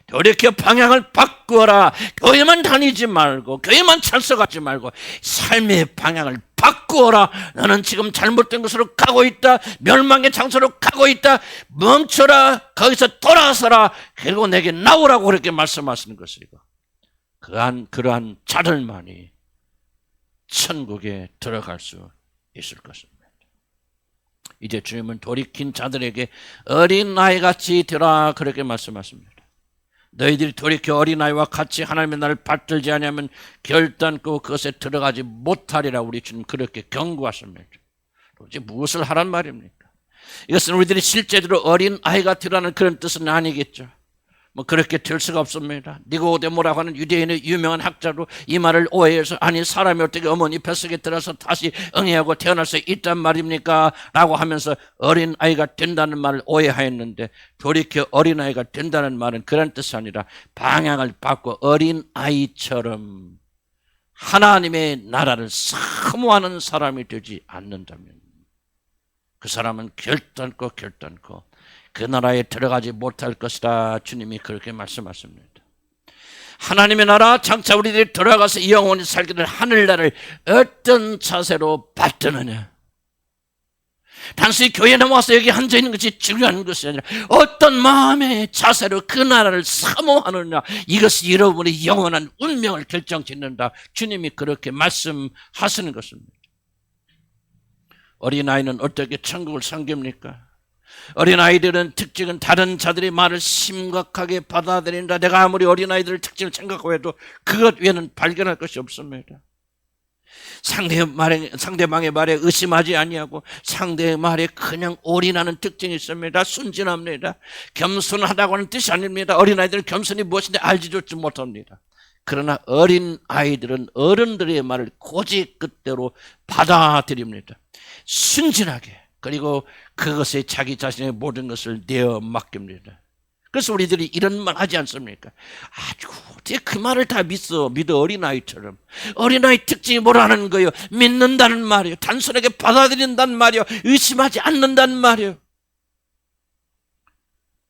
돌이켜 방향을 바꾸어라. 교회만 다니지 말고, 교회만 찬석하지 말고 삶의 방향을 바꾸어라. 너는 지금 잘못된 것으로 가고 있다. 멸망의 장소로 가고 있다. 멈춰라. 거기서 돌아서라. 그리고 내게 나오라고 그렇게 말씀하시는 것이고, 그러한 자들만이 천국에 들어갈 수 있을 것입니다. 이제 주님은 돌이킨 자들에게 어린아이같이 되라 그렇게 말씀하십니다. 너희들이 돌이켜 어린아이와 같이 하나님의 나를 받들지 아니하면 결단코 그것에 들어가지 못하리라 우리 주님 그렇게 경고하십니다. 도대체 무엇을 하란 말입니까? 이것은 우리들이 실제로 어린아이가 되라는 그런 뜻은 아니겠죠. 뭐 그렇게 될 수가 없습니다. 니고데모라고 하는 유대인의 유명한 학자로 이 말을 오해해서 아니 사람이 어떻게 어머니 뱃속에 들어서 다시 응애하고 태어날 수 있단 말입니까? 라고 하면서 어린아이가 된다는 말을 오해하였는데, 돌이켜 어린아이가 된다는 말은 그런 뜻이 아니라 방향을 바꿔 어린아이처럼 하나님의 나라를 사모하는 사람이 되지 않는다면 그 사람은 결단코 그 나라에 들어가지 못할 것이다. 주님이 그렇게 말씀하십니다. 하나님의 나라 장차 우리들이 들어가서 영원히 살게 될 하늘나라를 어떤 자세로 받드느냐, 단순히 교회에 나와서 여기 앉아있는 것이 중요한 것이 아니라 어떤 마음의 자세로 그 나라를 사모하느냐, 이것이 여러분의 영원한 운명을 결정짓는다. 주님이 그렇게 말씀하시는 것입니다. 어린아이는 어떻게 천국을 섬깁니까? 어린아이들은 특징은 다른 자들의 말을 심각하게 받아들인다. 내가 아무리 어린아이들의 특징을 생각하고 해도 그것 외에는 발견할 것이 없습니다. 상대방의 말에 의심하지 아니하고 상대의 말에 그냥 올인하는 특징이 있습니다. 순진합니다. 겸손하다고 하는 뜻이 아닙니다. 어린아이들은 겸손이 무엇인지 알지조차 못합니다. 그러나 어린아이들은 어른들의 말을 고지 그대로 받아들입니다. 순진하게, 그리고 그것에 자기 자신의 모든 것을 내어 맡깁니다. 그래서 우리들이 이런 말 하지 않습니까? 아주 어떻게 그 말을 다 믿어 어린아이처럼. 어린아이 특징이 뭐라는 거예요? 믿는다는 말이에요. 단순하게 받아들인다는 말이에요. 의심하지 않는다는 말이에요.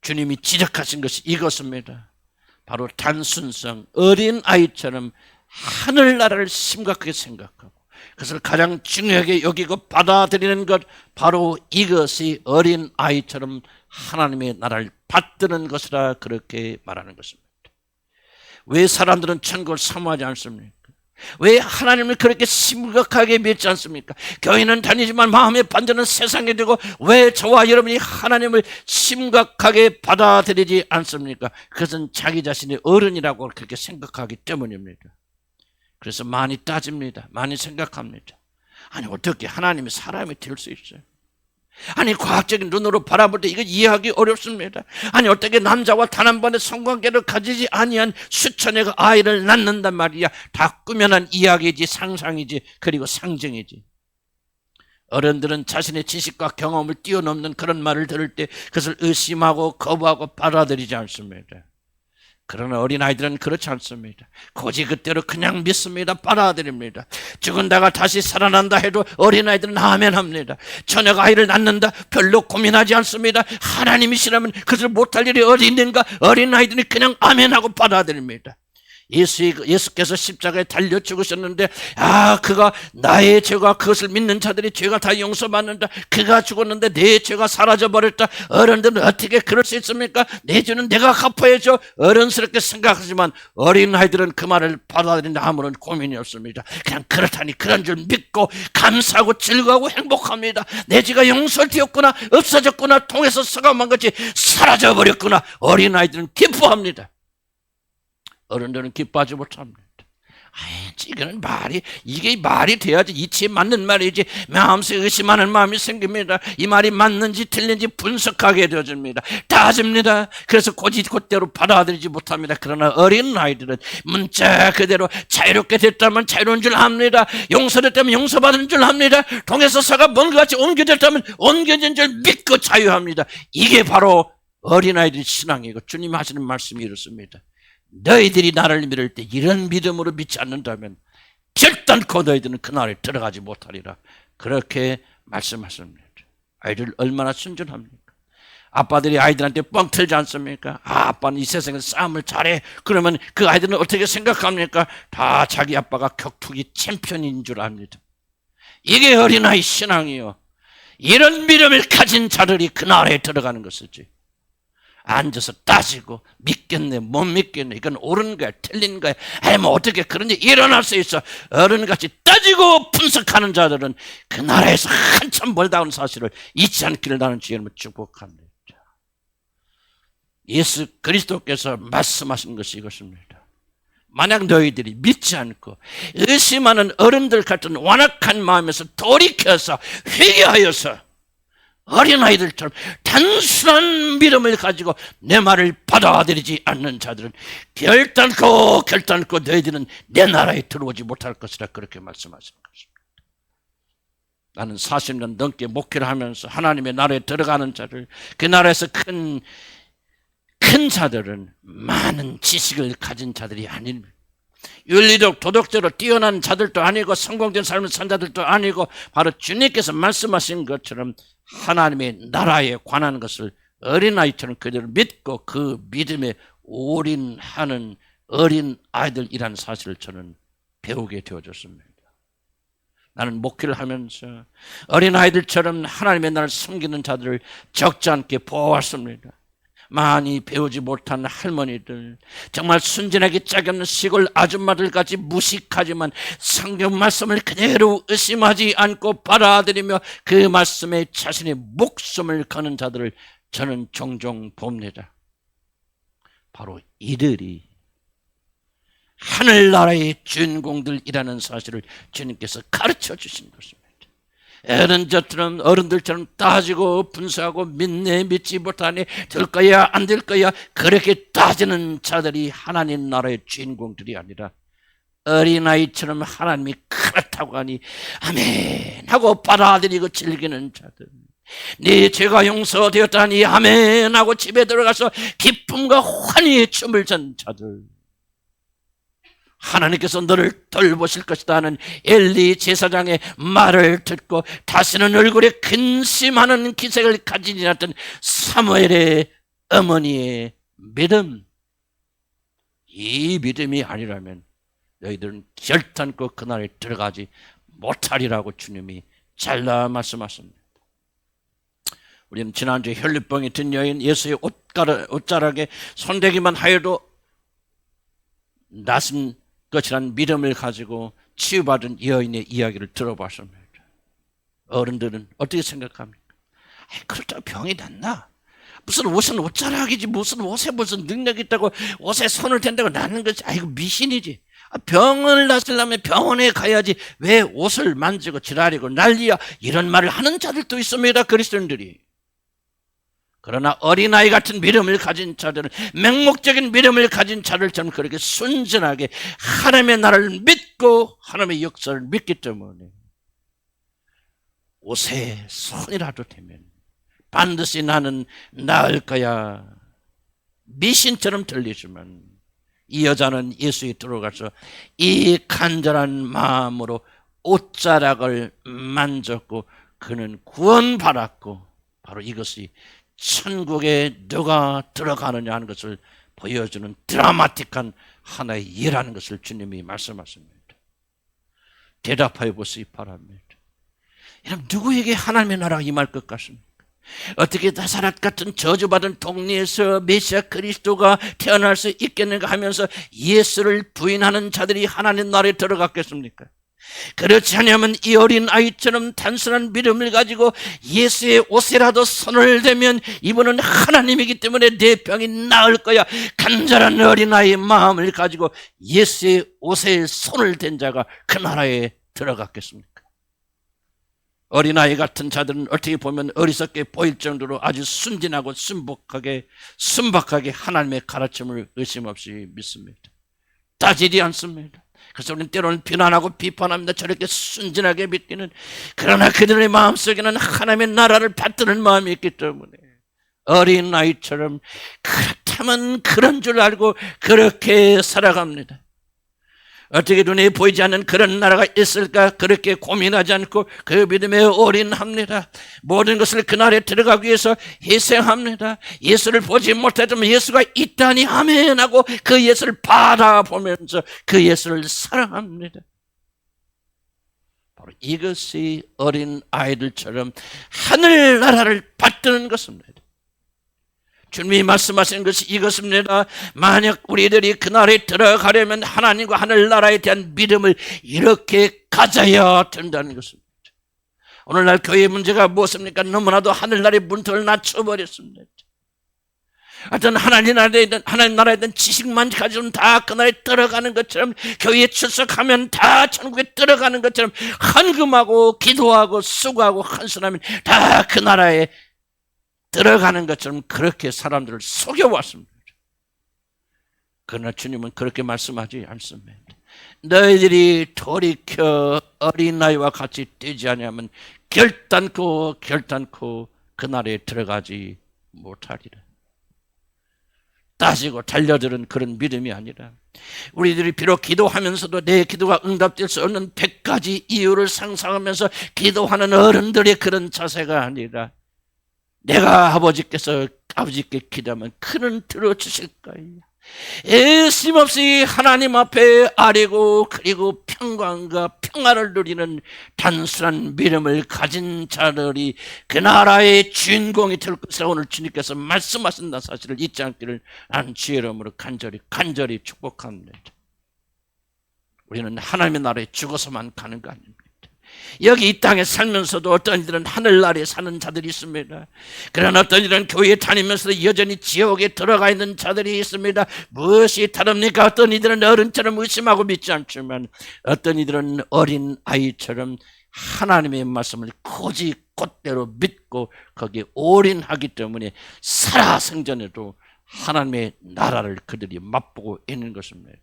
주님이 지적하신 것이 이것입니다. 바로 단순성, 어린아이처럼 하늘나라를 심각하게 생각하고 그것을 가장 중요하게 여기고 받아들이는 것, 바로 이것이 어린아이처럼 하나님의 나라를 받드는 것이라 그렇게 말하는 것입니다. 왜 사람들은 천국을 사모하지 않습니까? 왜 하나님을 그렇게 심각하게 믿지 않습니까? 교회는 다니지만 마음의 반전은 세상에 되고 왜 저와 여러분이 하나님을 심각하게 받아들이지 않습니까? 그것은 자기 자신이 어른이라고 그렇게 생각하기 때문입니다. 그래서 많이 따집니다. 많이 생각합니다. 아니 어떻게 하나님이 사람이 될 수 있어요? 아니 과학적인 눈으로 바라볼 때 이거 이해하기 어렵습니다. 아니 어떻게 남자와 단 한 번의 성관계를 가지지 아니한 수천의 아이를 낳는단 말이야. 다 꾸며낸 이야기지, 상상이지, 그리고 상징이지. 어른들은 자신의 지식과 경험을 뛰어넘는 그런 말을 들을 때 그것을 의심하고 거부하고 받아들이지 않습니다. 그러나 어린아이들은 그렇지 않습니다. 고지 그대로 그냥 믿습니다. 빨아들입니다. 죽은다가 다시 살아난다 해도 어린아이들은 아멘 합니다. 처녀가 아이를 낳는다 별로 고민하지 않습니다. 하나님이시라면 그것을 못할 일이 어디 있는가? 어린아이들이 그냥 아멘하고 받아들입니다. 예수께서 십자가에 달려 죽으셨는데 그가 나의 죄가, 그것을 믿는 자들이 죄가 다 용서받는다. 그가 죽었는데 내 죄가 사라져버렸다. 어른들은 어떻게 그럴 수 있습니까? 내 죄는 내가 갚아야죠. 어른스럽게 생각하지만 어린아이들은 그 말을 받아들이는데 아무런 고민이 없습니다. 그냥 그렇다니 그런 줄 믿고 감사하고 즐거워하고 행복합니다. 내 죄가 용서되었구나, 없어졌구나, 통해서 서감한 것이 사라져버렸구나. 어린아이들은 기뻐합니다. 어른들은 기뻐하지 못합니다. 이거는 이게 말이 돼야지 이치에 맞는 말이지. 마음속에 의심하는 마음이 생깁니다. 이 말이 맞는지 틀린지 분석하게 되어집니다. 따집니다. 그래서 곧대로 받아들이지 못합니다. 그러나 어린 아이들은 문자 그대로 자유롭게 됐다면 자유로운 줄 압니다. 용서됐다면 용서받은 줄 압니다. 동에서 사가 먼 것 같이 옮겨졌다면 옮겨진 줄 믿고 자유합니다. 이게 바로 어린아이들의 신앙이고 주님 하시는 말씀이 이렇습니다. 너희들이 나를 믿을 때 이런 믿음으로 믿지 않는다면 결단코 너희들은 그날에 들어가지 못하리라. 그렇게 말씀하십니다. 아이들 얼마나 순전합니까? 아빠들이 아이들한테 뻥 틀지 않습니까? 아빠는 이 세상에서 싸움을 잘해. 그러면 그 아이들은 어떻게 생각합니까? 다 자기 아빠가 격투기 챔피언인 줄 압니다. 이게 어린아이 신앙이요. 이런 믿음을 가진 자들이 그날에 들어가는 것이지. 앉아서 따지고 믿겠네 못 믿겠네 이건 옳은 거야 틀린 거야 뭐 어떻게 그런 일이 일어날 수 있어. 어른같이 따지고 분석하는 자들은 그 나라에서 한참 멀다 온 사실을 잊지 않기를 나는 주님을 축복합니다. 예수 그리스도께서 말씀하신 것이 이것입니다. 만약 너희들이 믿지 않고 의심하는 어른들 같은 완악한 마음에서 돌이켜서 회개하여서 어린아이들처럼 단순한 믿음을 가지고 내 말을 받아들이지 않는 자들은 결단코 너희들은 내 나라에 들어오지 못할 것이라 그렇게 말씀하시는 것입니다. 나는 40년 넘게 목회를 하면서 하나님의 나라에 들어가는 자들, 그 나라에서 큰 자들은 많은 지식을 가진 자들이 아닙니다. 윤리적 도덕적으로 뛰어난 자들도 아니고 성공된 삶을 산 자들도 아니고 바로 주님께서 말씀하신 것처럼 하나님의 나라에 관한 것을 어린아이처럼 그대로 믿고 그 믿음에 올인하는 어린 아이들이라는 사실을 저는 배우게 되어졌습니다. 나는 목회를 하면서 어린아이들처럼 하나님의 나라를 섬기는 자들을 적지 않게 보았습니다. 많이 배우지 못한 할머니들, 정말 순진하게 짝이 없는 시골 아줌마들까지 무식하지만 성경 말씀을 그대로 의심하지 않고 받아들이며 그 말씀에 자신의 목숨을 거는 자들을 저는 종종 봅니다. 바로 이들이 하늘나라의 주인공들이라는 사실을 주님께서 가르쳐 주신 것입니다. 어른들처럼 따지고 분석하고 믿네 믿지 못하네 될 거야 안 될 거야 그렇게 따지는 자들이 하나님 나라의 주인공들이 아니라 어린아이처럼 하나님이 그렇다고 하니 아멘 하고 받아들이고 즐기는 자들, 네 죄가 용서되었다니 아멘 하고 집에 들어가서 기쁨과 환희의 춤을 춘 자들, 하나님께서 너를 돌보실 것이다 하는 엘리 제사장의 말을 듣고 다시는 얼굴에 근심하는 기색을 가지지 않았던 사무엘의 어머니의 믿음, 이 믿음이 아니라면 너희들은 결단코 그날에 들어가지 못하리라고 주님이 잘라 말씀하십니다. 우리는 지난주에 혈류병이 든 여인 예수의 옷자락에 손대기만 하여도 낫은 것이란 믿음을 가지고 치유받은 여인의 이야기를 들어봤습니다. 어른들은 어떻게 생각합니까? 그렇다고 병이 낫나? 무슨 옷은 옷자락이지 무슨 옷에 무슨 능력이 있다고 옷에 손을 댄다고 낫는 거지. 이거 미신이지. 병을 낫으려면 병원에 가야지 왜 옷을 만지고 지랄이고 난리야, 이런 말을 하는 자들도 있습니다. 그리스도인들이. 그러나 어린아이 같은 믿음을 가진 자들은, 맹목적인 믿음을 가진 자들처럼 그렇게 순전하게 하나님의 나라를 믿고 하나님의 역사를 믿기 때문에 옷에 손이라도 되면 반드시 나는 나을 거야, 미신처럼 들리지만 이 여자는 예수에 들어가서 이 간절한 마음으로 옷자락을 만졌고 그는 구원받았고, 바로 이것이 천국에 누가 들어가느냐 하는 것을 보여주는 드라마틱한 하나의 일하는 것을 주님이 말씀하십니다. 대답해 보시기 바랍니다. 여러분, 누구에게 하나님의 나라가 임할 것 같습니까? 어떻게 나사렛 같은 저주받은 동네에서 메시아 그리스도가 태어날 수 있겠는가 하면서 예수를 부인하는 자들이 하나님 나라에 들어갔겠습니까? 그렇지 않으면 이 어린 아이처럼 단순한 믿음을 가지고 예수의 옷에라도 손을 대면 이분은 하나님이기 때문에 내 병이 나을 거야, 간절한 어린아이의 마음을 가지고 예수의 옷에 손을 댄 자가 그 나라에 들어갔겠습니까? 어린아이 같은 자들은 어떻게 보면 어리석게 보일 정도로 아주 순진하고 순박하게 하나님의 가르침을 의심 없이 믿습니다. 따지지 않습니다. 그래서 우리는 때로는 비난하고 비판합니다. 저렇게 순진하게 믿기는. 그러나 그들의 마음속에는 하나님의 나라를 받드는 마음이 있기 때문에 어린아이처럼 그렇다면 그런 줄 알고 그렇게 살아갑니다. 어떻게 눈에 보이지 않는 그런 나라가 있을까 그렇게 고민하지 않고 그 믿음에 올인합니다. 모든 것을 그날에 들어가기 위해서 희생합니다. 예수를 보지 못하지만 예수가 있다니 아멘 하고 그 예수를 바라보면서 그 예수를 사랑합니다. 바로 이것이 어린 아이들처럼 하늘나라를 받드는 것입니다. 주님이 말씀하신 것이 이것입니다. 만약 우리들이 그날에 들어가려면 하나님과 하늘나라에 대한 믿음을 이렇게 가져야 된다는 것입니다. 오늘날 교회의 문제가 무엇입니까? 너무나도 하늘나라의 문턱을 낮춰버렸습니다. 하여튼 하나님 나라에 대한 지식만 가지고는 다 그날에 들어가는 것처럼, 교회에 출석하면 다 천국에 들어가는 것처럼, 헌금하고 기도하고 수고하고 헌신하면 다 그 나라에 들어가는 것처럼 그렇게 사람들을 속여왔습니다. 그러나 주님은 그렇게 말씀하지 않습니다. 너희들이 돌이켜 어린아이와 같이 되지 않으면 결단코 그날에 들어가지 못하리라. 따지고 달려드는 그런 믿음이 아니라, 우리들이 비록 기도하면서도 내 기도가 응답될 수 없는 100가지 이유를 상상하면서 기도하는 어른들의 그런 자세가 아니라, 내가 아버지께 기도하면 그는 들어주실 거예요. 애심 없이 하나님 앞에 아뢰고 그리고 평강과 평화를 누리는 단순한 믿음을 가진 자들이 그 나라의 주인공이 될 것을 오늘 주님께서 말씀하신다는 사실을 잊지 않기를 나는 주의 이름으로 간절히 축복합니다. 우리는 하나님의 나라에 죽어서만 가는 거 아닙니다. 여기 이 땅에 살면서도 어떤 이들은 하늘나라에 사는 자들이 있습니다. 그러나 어떤 이들은 교회에 다니면서도 여전히 지옥에 들어가 있는 자들이 있습니다. 무엇이 다릅니까? 어떤 이들은 어른처럼 의심하고 믿지 않지만, 어떤 이들은 어린 아이처럼 하나님의 말씀을 곧대로 믿고 거기에 올인하기 때문에 살아생전에도 하나님의 나라를 그들이 맛보고 있는 것입니다.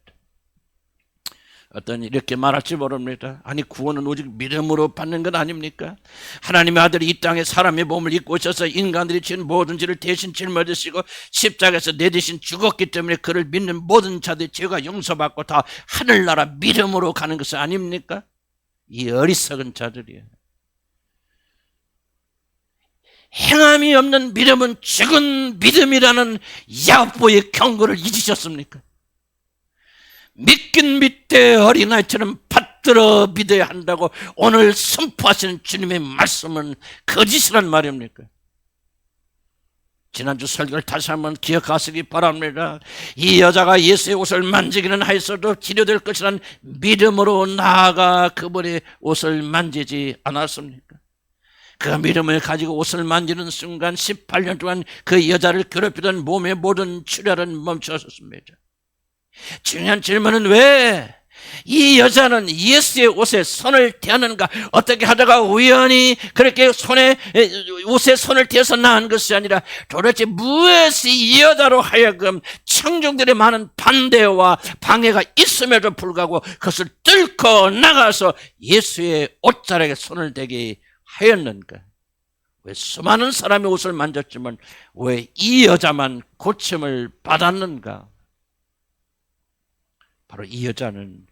어떤 이렇게 말할지 모릅니다. 아니, 구원은 오직 믿음으로 받는 것 아닙니까? 하나님의 아들이 이 땅에 사람의 몸을 입고 오셔서 인간들이 지은 모든 죄를 대신 짊어지시고 십자가에서 내 대신 죽었기 때문에 그를 믿는 모든 자들의 죄가 용서받고 다 하늘나라 믿음으로 가는 것은 아닙니까? 이 어리석은 자들이에요. 행함이 없는 믿음은 죽은 믿음이라는 야고보의 경고를 잊으셨습니까? 믿긴 믿되 어린아이처럼 받들어 믿어야 한다고 오늘 선포하시는 주님의 말씀은 거짓이란 말입니까? 지난주 설교를 다시 한번 기억하시기 바랍니다. 이 여자가 예수의 옷을 만지기는 하였어도 치료될 것이란 믿음으로 나아가 그분의 옷을 만지지 않았습니까? 그 믿음을 가지고 옷을 만지는 순간 18년 동안 그 여자를 괴롭히던 몸의 모든 출혈은 멈춰섰습니다. 중요한 질문은 왜 이 여자는 예수의 옷에 손을 대었는가? 어떻게 하다가 우연히 그렇게 옷에 손을 대어서 나은 것이 아니라, 도대체 무엇이 이 여자로 하여금 청중들의 많은 반대와 방해가 있음에도 불구하고 그것을 뚫고 나가서 예수의 옷자락에 손을 대게 하였는가? 왜 수많은 사람의 옷을 만졌지만 왜 이 여자만 고침을 받았는가? 바로 이 여자는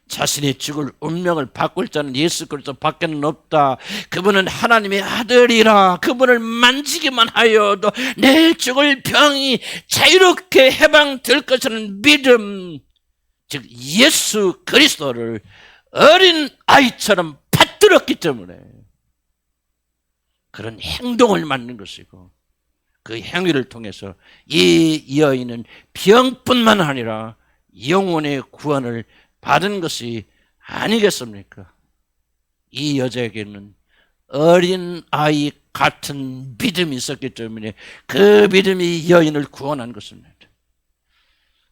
자신이 죽을 운명을 바꿀 자는 예수 그리스도 밖에는 없다. 그분은 하나님의 아들이라. 그분을 만지기만 하여도 내 죽을 병이 자유롭게 해방될 것이라는 믿음, 즉 예수 그리스도를 어린 아이처럼 받들었기 때문에 그런 행동을 만든 것이고, 그 행위를 통해서 이 여인은 병뿐만 아니라 영혼의 구원을 받은 것이 아니겠습니까? 이 여자에게는 어린 아이 같은 믿음이 있었기 때문에 그 믿음이 여인을 구원한 것입니다.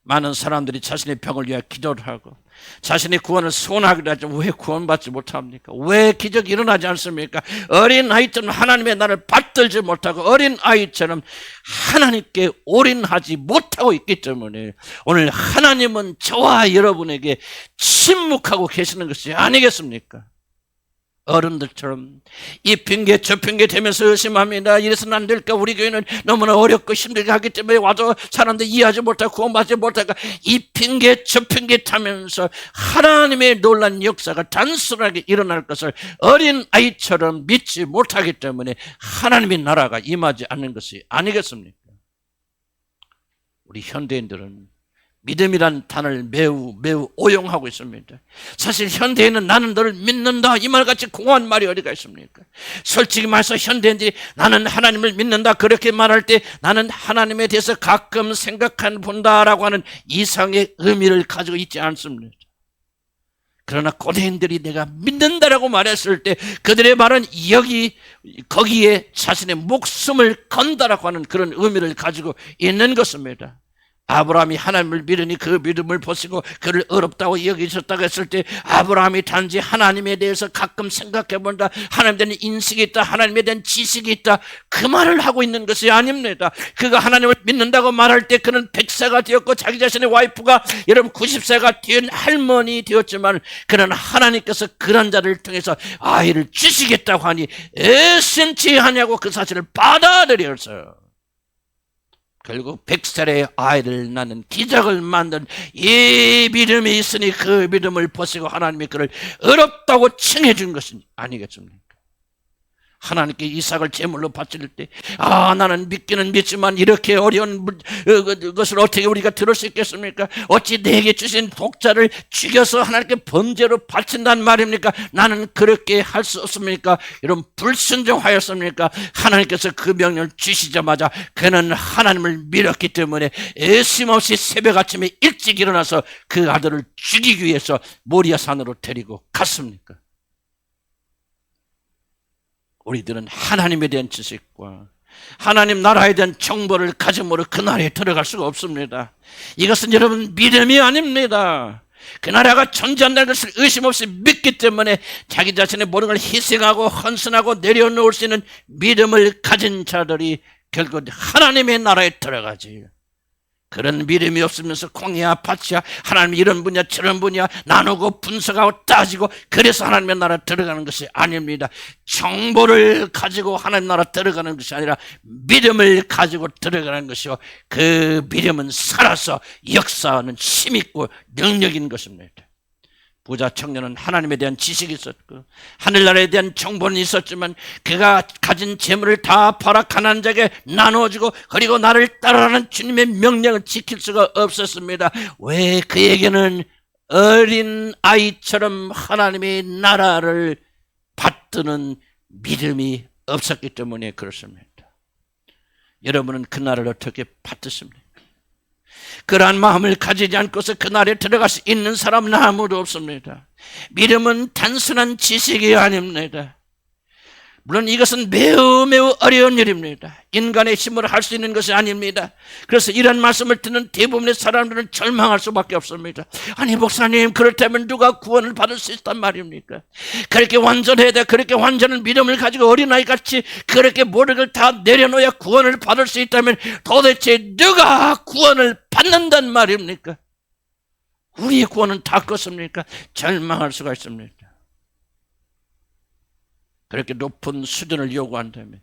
많은 사람들이 자신의 병을 위해 기도를 하고 자신의 구원을 소원하기도 하지만 왜 구원받지 못합니까? 왜 기적이 일어나지 않습니까? 어린 아이처럼 하나님의 나를 받들지 못하고 어린 아이처럼 하나님께 올인하지 못하고 있기 때문에 오늘 하나님은 저와 여러분에게 침묵하고 계시는 것이 아니겠습니까? 어른들처럼 이 핑계 저 핑계 대면서 의심합니다. 이래서는 안 될까? 우리 교회는 너무나 어렵고 힘들게 하기 때문에 와도 사람들 이해하지 못하고 구원받지 못할까? 이 핑계 저 핑계 타면서 하나님의 놀라운 역사가 단순하게 일어날 것을 어린 아이처럼 믿지 못하기 때문에 하나님의 나라가 임하지 않는 것이 아니겠습니까? 우리 현대인들은 믿음이란 단어를 매우 오용하고 있습니다. 사실 현대인은 나는 너를 믿는다 이 말같이 공허한 말이 어디가 있습니까? 솔직히 말해서 현대인들이 나는 하나님을 믿는다 그렇게 말할 때 나는 하나님에 대해서 가끔 본다라고 하는 이상의 의미를 가지고 있지 않습니다. 그러나 고대인들이 내가 믿는다라고 말했을 때 그들의 말은 거기에 자신의 목숨을 건다라고 하는 그런 의미를 가지고 있는 것입니다. 아브라함이 하나님을 믿으니 그 믿음을 보시고 그를 어렵다고 여기셨다고 했을 때 아브라함이 단지 하나님에 대해서 가끔 생각해본다, 하나님에 대한 인식이 있다, 하나님에 대한 지식이 있다, 그 말을 하고 있는 것이 아닙니다. 그가 하나님을 믿는다고 말할 때 그는 100세가 되었고 자기 자신의 와이프가 여러분 90세가 된 할머니 되었지만 그는 하나님께서 그런 자를 통해서 아이를 주시겠다고 하니 애신치 하냐고 그 사실을 받아들여서 결국 100살의 아이를 낳는 기적을 만든 이 믿음이 있으니 그 믿음을 보시고 하나님이 그를 어렵다고 칭해 준 것은 아니겠습니까? 하나님께 이삭을 제물로 바칠 때 나는 믿기는 믿지만 이렇게 어려운 것을 어떻게 우리가 들을 수 있겠습니까? 어찌 내게 주신 독자를 죽여서 하나님께 번제로 바친단 말입니까? 나는 그렇게 할 수 없습니까? 이런 불순종하였습니까? 하나님께서 그 명령을 주시자마자 그는 하나님을 믿었기 때문에 애심 없이 새벽 아침에 일찍 일어나서 그 아들을 죽이기 위해서 모리아 산으로 데리고 갔습니까? 우리들은 하나님에 대한 지식과 하나님 나라에 대한 정보를 가짐으로 그 나라에 들어갈 수가 없습니다. 이것은 여러분 믿음이 아닙니다. 그 나라가 존재한다는 것을 의심 없이 믿기 때문에 자기 자신의 모든 걸 희생하고 헌신하고 내려놓을 수 있는 믿음을 가진 자들이 결국 하나님의 나라에 들어가지. 그런 믿음이 없으면서 콩이야 팥이야 하나님 이런 분야 저런 분야 나누고 분석하고 따지고 그래서 하나님의 나라 들어가는 것이 아닙니다. 정보를 가지고 하나님 나라 들어가는 것이 아니라 믿음을 가지고 들어가는 것이요 그 믿음은 살아서 역사하는 힘있고 능력인 것입니다. 부자 청년은 하나님에 대한 지식이 있었고 하늘나라에 대한 정보는 있었지만 그가 가진 재물을 다 팔아 가난한 자에게 나누어주고 그리고 나를 따르라는 주님의 명령을 지킬 수가 없었습니다. 왜? 그에게는 어린 아이처럼 하나님의 나라를 받드는 믿음이 없었기 때문에 그렇습니다. 여러분은 그 나라를 어떻게 받드십니까? 그러한 마음을 가지지 않고서 그 나라에 들어갈 수 있는 사람은 아무도 없습니다. 믿음은 단순한 지식이 아닙니다. 물론 이것은 매우 어려운 일입니다. 인간의 힘으로 할 수 있는 것이 아닙니다. 그래서 이런 말씀을 듣는 대부분의 사람들은 절망할 수밖에 없습니다. 아니 목사님 그렇다면 누가 구원을 받을 수 있단 말입니까? 그렇게 완전해야 돼. 그렇게 완전한 믿음을 가지고 어린아이같이 그렇게 모든 걸 다 내려놓아야 구원을 받을 수 있다면 도대체 누가 구원을 받는단 말입니까? 우리의 구원은 다 껐습니까? 절망할 수가 있습니다. 그렇게 높은 수준을 요구한다면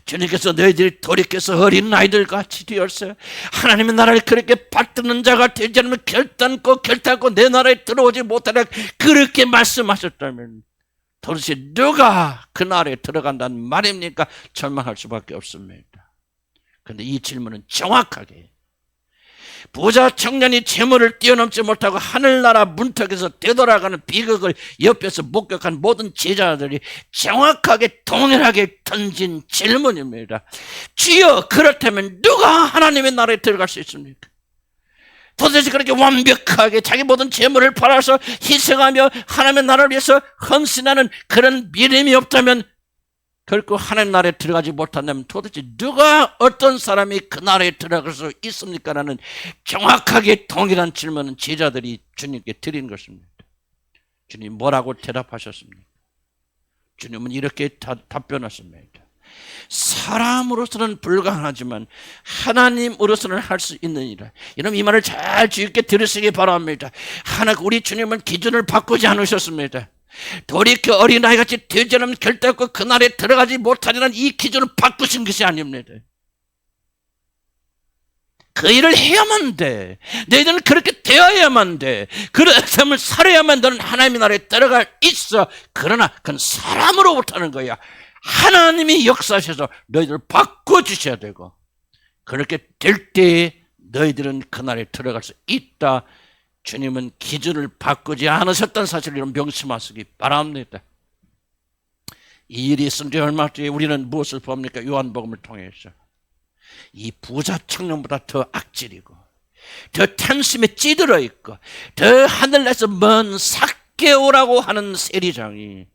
주님께서 너희들이 돌이켜서 어린 아이들 같이 되었어요. 하나님의 나라를 그렇게 받드는 자가 되지 않으면 결단코 내 나라에 들어오지 못하라 그렇게 말씀하셨다면 도대체 누가 그 나라에 들어간다는 말입니까? 절망할 수밖에 없습니다. 그런데 이 질문은 정확하게 부자 청년이 재물을 뛰어넘지 못하고 하늘나라 문턱에서 되돌아가는 비극을 옆에서 목격한 모든 제자들이 정확하게 동일하게 던진 질문입니다. 주여 그렇다면 누가 하나님의 나라에 들어갈 수 있습니까? 도대체 그렇게 완벽하게 자기 모든 재물을 팔아서 희생하며 하나님의 나라를 위해서 헌신하는 그런 믿음이 없다면, 결코 하나님 나라에 들어가지 못한다면 도대체 누가, 어떤 사람이 그 나라에 들어갈 수 있습니까? 라는 정확하게 동일한 질문은 제자들이 주님께 드린 것입니다. 주님 뭐라고 대답하셨습니까? 주님은 이렇게 답변하십니다. 사람으로서는 불가능하지만 하나님으로서는 할 수 있느니라. 여러분 이 말을 잘 주의 깊게 들으시기 바랍니다. 우리 주님은 기준을 바꾸지 않으셨습니다. 돌이켜 어린아이같이 되지 않으면 결단코 그날에 들어가지 못하리라는 이 기준을 바꾸신 것이 아닙니다. 그 일을 해야만 돼. 너희들은 그렇게 되어야만 돼. 그런 삶을 살아야만 너는 하나님의 나라에 들어갈 있어. 그러나 그건 사람으로 못하는 거야. 하나님이 역사하셔서 너희들을 바꿔주셔야 되고, 그렇게 될 때에 너희들은 그날에 들어갈 수 있다. 주님은 기준을 바꾸지 않으셨다는 사실을 명심하시기 바랍니다. 이 일이 있은 지 얼마 뒤에 우리는 무엇을 봅니까? 요한복음을 통해서 이 부자 청년보다 더 악질이고 더 탐심에 찌들어 있고 더 하늘에서 먼 삭개오라고 하는 세리장이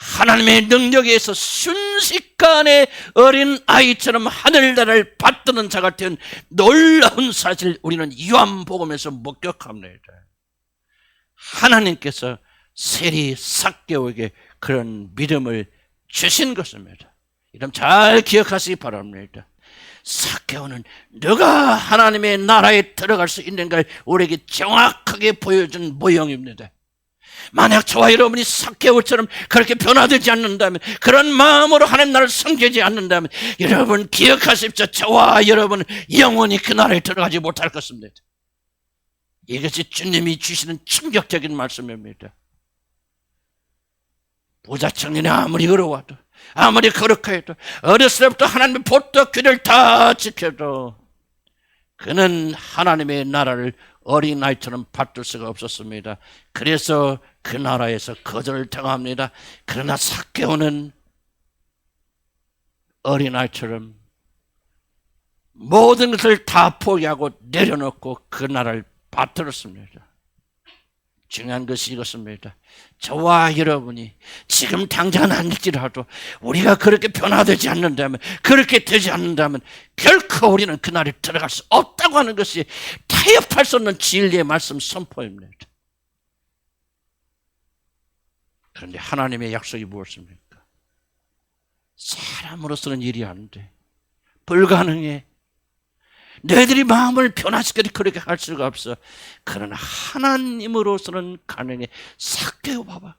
하나님의 능력에 의해서 순식간에 어린 아이처럼 하늘나라를 받드는 자 같은 놀라운 사실, 우리는 요한복음에서 목격합니다. 하나님께서 세리 삭개오에게 그런 믿음을 주신 것입니다. 이름 잘 기억하시기 바랍니다. 삭개오는 누가 하나님의 나라에 들어갈 수 있는가를 우리에게 정확하게 보여준 모형입니다. 만약 저와 여러분이 삭개오처럼 그렇게 변화되지 않는다면, 그런 마음으로 하나님 나라를 섬기지 않는다면, 여러분 기억하십시오. 저와 여러분은 영원히 그 나라에 들어가지 못할 것입니다. 이것이 주님이 주시는 충격적인 말씀입니다. 부자 청년이 아무리 어려워도, 아무리 거룩하 해도, 어렸을 때부터 하나님의 보도 규례를 다 지켜도 그는 하나님의 나라를 어린아이처럼 받들 수가 없었습니다. 그래서 그 나라에서 거절을 당합니다. 그러나 삭개오는 어린아이처럼 모든 것을 다 포기하고 내려놓고 그 나라를 받들었습니다. 중요한 것이 이것입니다. 저와 여러분이 지금 당장은 아닐지라도 우리가 그렇게 변화되지 않는다면, 그렇게 되지 않는다면 결코 우리는 그 나라에 들어갈 수 없다고 하는 것이 타협할 수 없는 진리의 말씀 선포입니다. 그런데 하나님의 약속이 무엇입니까? 사람으로서는 일이 안 돼. 불가능해. 너희들이 마음을 변화시켜도 그렇게 할 수가 없어. 그러나 하나님으로서는 가능해. 삭개오 봐봐.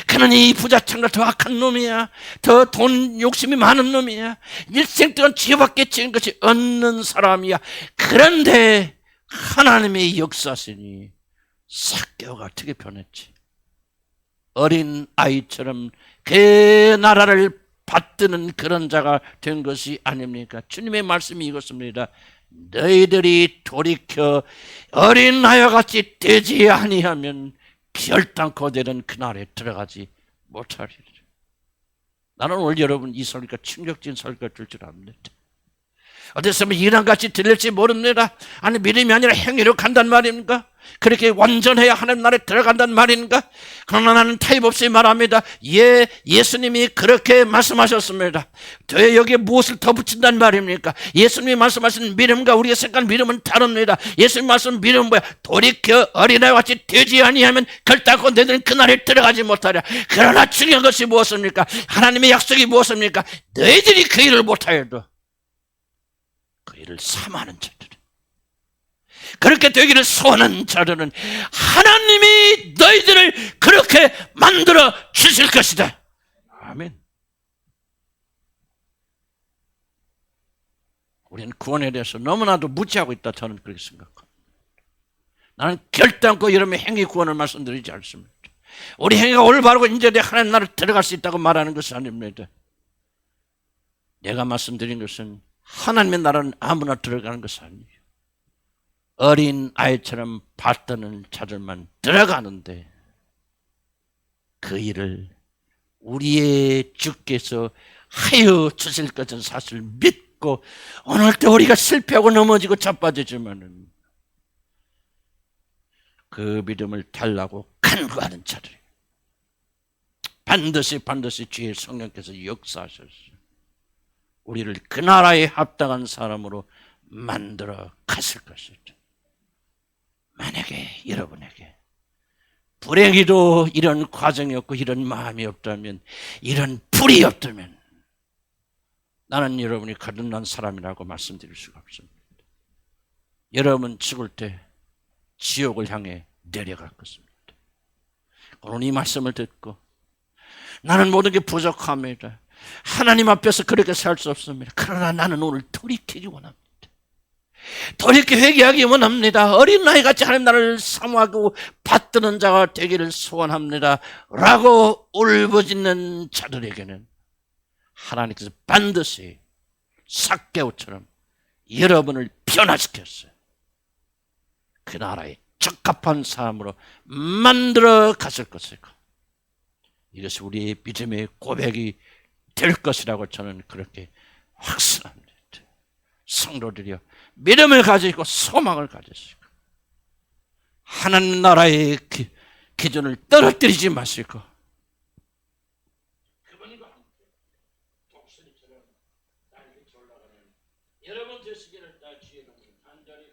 그는 이 부자청과 더 악한 놈이야. 더 돈 욕심이 많은 놈이야. 일생 동안 죄밖에 지은 것이 없는 사람이야. 그런데 하나님의 역사시니 삭개오가 어떻게 변했지? 어린 아이처럼 그 나라를 받드는 그런 자가 된 것이 아닙니까? 주님의 말씀이 이것입니다. 너희들이 돌이켜 어린 아이와 같이 되지 아니하면 결단코 너희는 그날에 들어가지 못하리라. 나는 오늘 여러분 이 설교가 충격적인 설교가 될 줄 압니다. 어디서 이랑같이 들릴지 모릅니다. 아니 믿음이 아니라 행위로 간단 말입니까? 그렇게 완전해야 하나님 나라에 들어간단 말인가? 그러나 나는 타입 없이 말합니다. 예수님이 그렇게 말씀하셨습니다. 더 여기에 무엇을 더 붙인단 말입니까? 예수님이 말씀하신 믿음과 우리가 생각한 믿음은 다릅니다. 예수님 말씀 믿음은 뭐야? 돌이켜 어린아이와 같이 되지 아니하면 결단코 너희들은 그날에 들어가지 못하리라. 그러나 중요한 것이 무엇입니까? 하나님의 약속이 무엇입니까? 너희들이 그 일을 못하여도 그 일을 삼하는 자들, 그렇게 되기를 소원하는 자들은 하나님이 너희들을 그렇게 만들어 주실 것이다. 아멘. 우리는 구원에 대해서 너무나도 무지하고 있다. 저는 그렇게 생각합니다. 나는 결단코 여러분의 행위 구원을 말씀드리지 않습니다. 우리 행위가 올바르고 인정돼 하나님 나라에 들어갈 수 있다고 말하는 것이 아닙니다. 내가 말씀드린 것은 하나님의 나라는 아무나 들어가는 것이 아니에요. 어린 아이처럼 받드는 자들만 들어가는데 그 일을 우리의 주께서 하여 주실 것은 사실 믿고, 오늘도 우리가 실패하고 넘어지고 자빠지지만은 그 믿음을 달라고 간구하는 자들이 반드시 주의 성령께서 역사하셨어요. 우리를 그 나라에 합당한 사람으로 만들어 갔을 것이죠. 만약에 여러분에게 불행히도 이런 과정이 없고 이런 마음이 없다면, 이런 불이 없다면 나는 여러분이 거듭난 사람이라고 말씀드릴 수가 없습니다. 여러분 죽을 때 지옥을 향해 내려갈 것입니다. 오늘 이 말씀을 듣고 나는 모든 게 부족합니다, 하나님 앞에서 그렇게 살 수 없습니다, 그러나 나는 오늘 돌이키기 원합니다, 돌이켜 회개하기 원합니다, 어린아이같이 하나님 나를 사모하고 받드는 자가 되기를 소원합니다 라고 울부짖는 자들에게는 하나님께서 반드시 삭개오처럼 여러분을 변화시켰어요. 그 나라에 적합한 사람으로 만들어 갔을 것이고, 이것이 우리의 믿음의 고백이 될 것이라고 저는 그렇게 확신합니다. 성도들이여, 믿음을 가지고 소망을 가지시고 하나님 나라의 기준을 떨어뜨리지 마시고 그분과 함께 독수리처럼 날개 올라가는 여러분 되시기를 다 주의 이름으로 간절히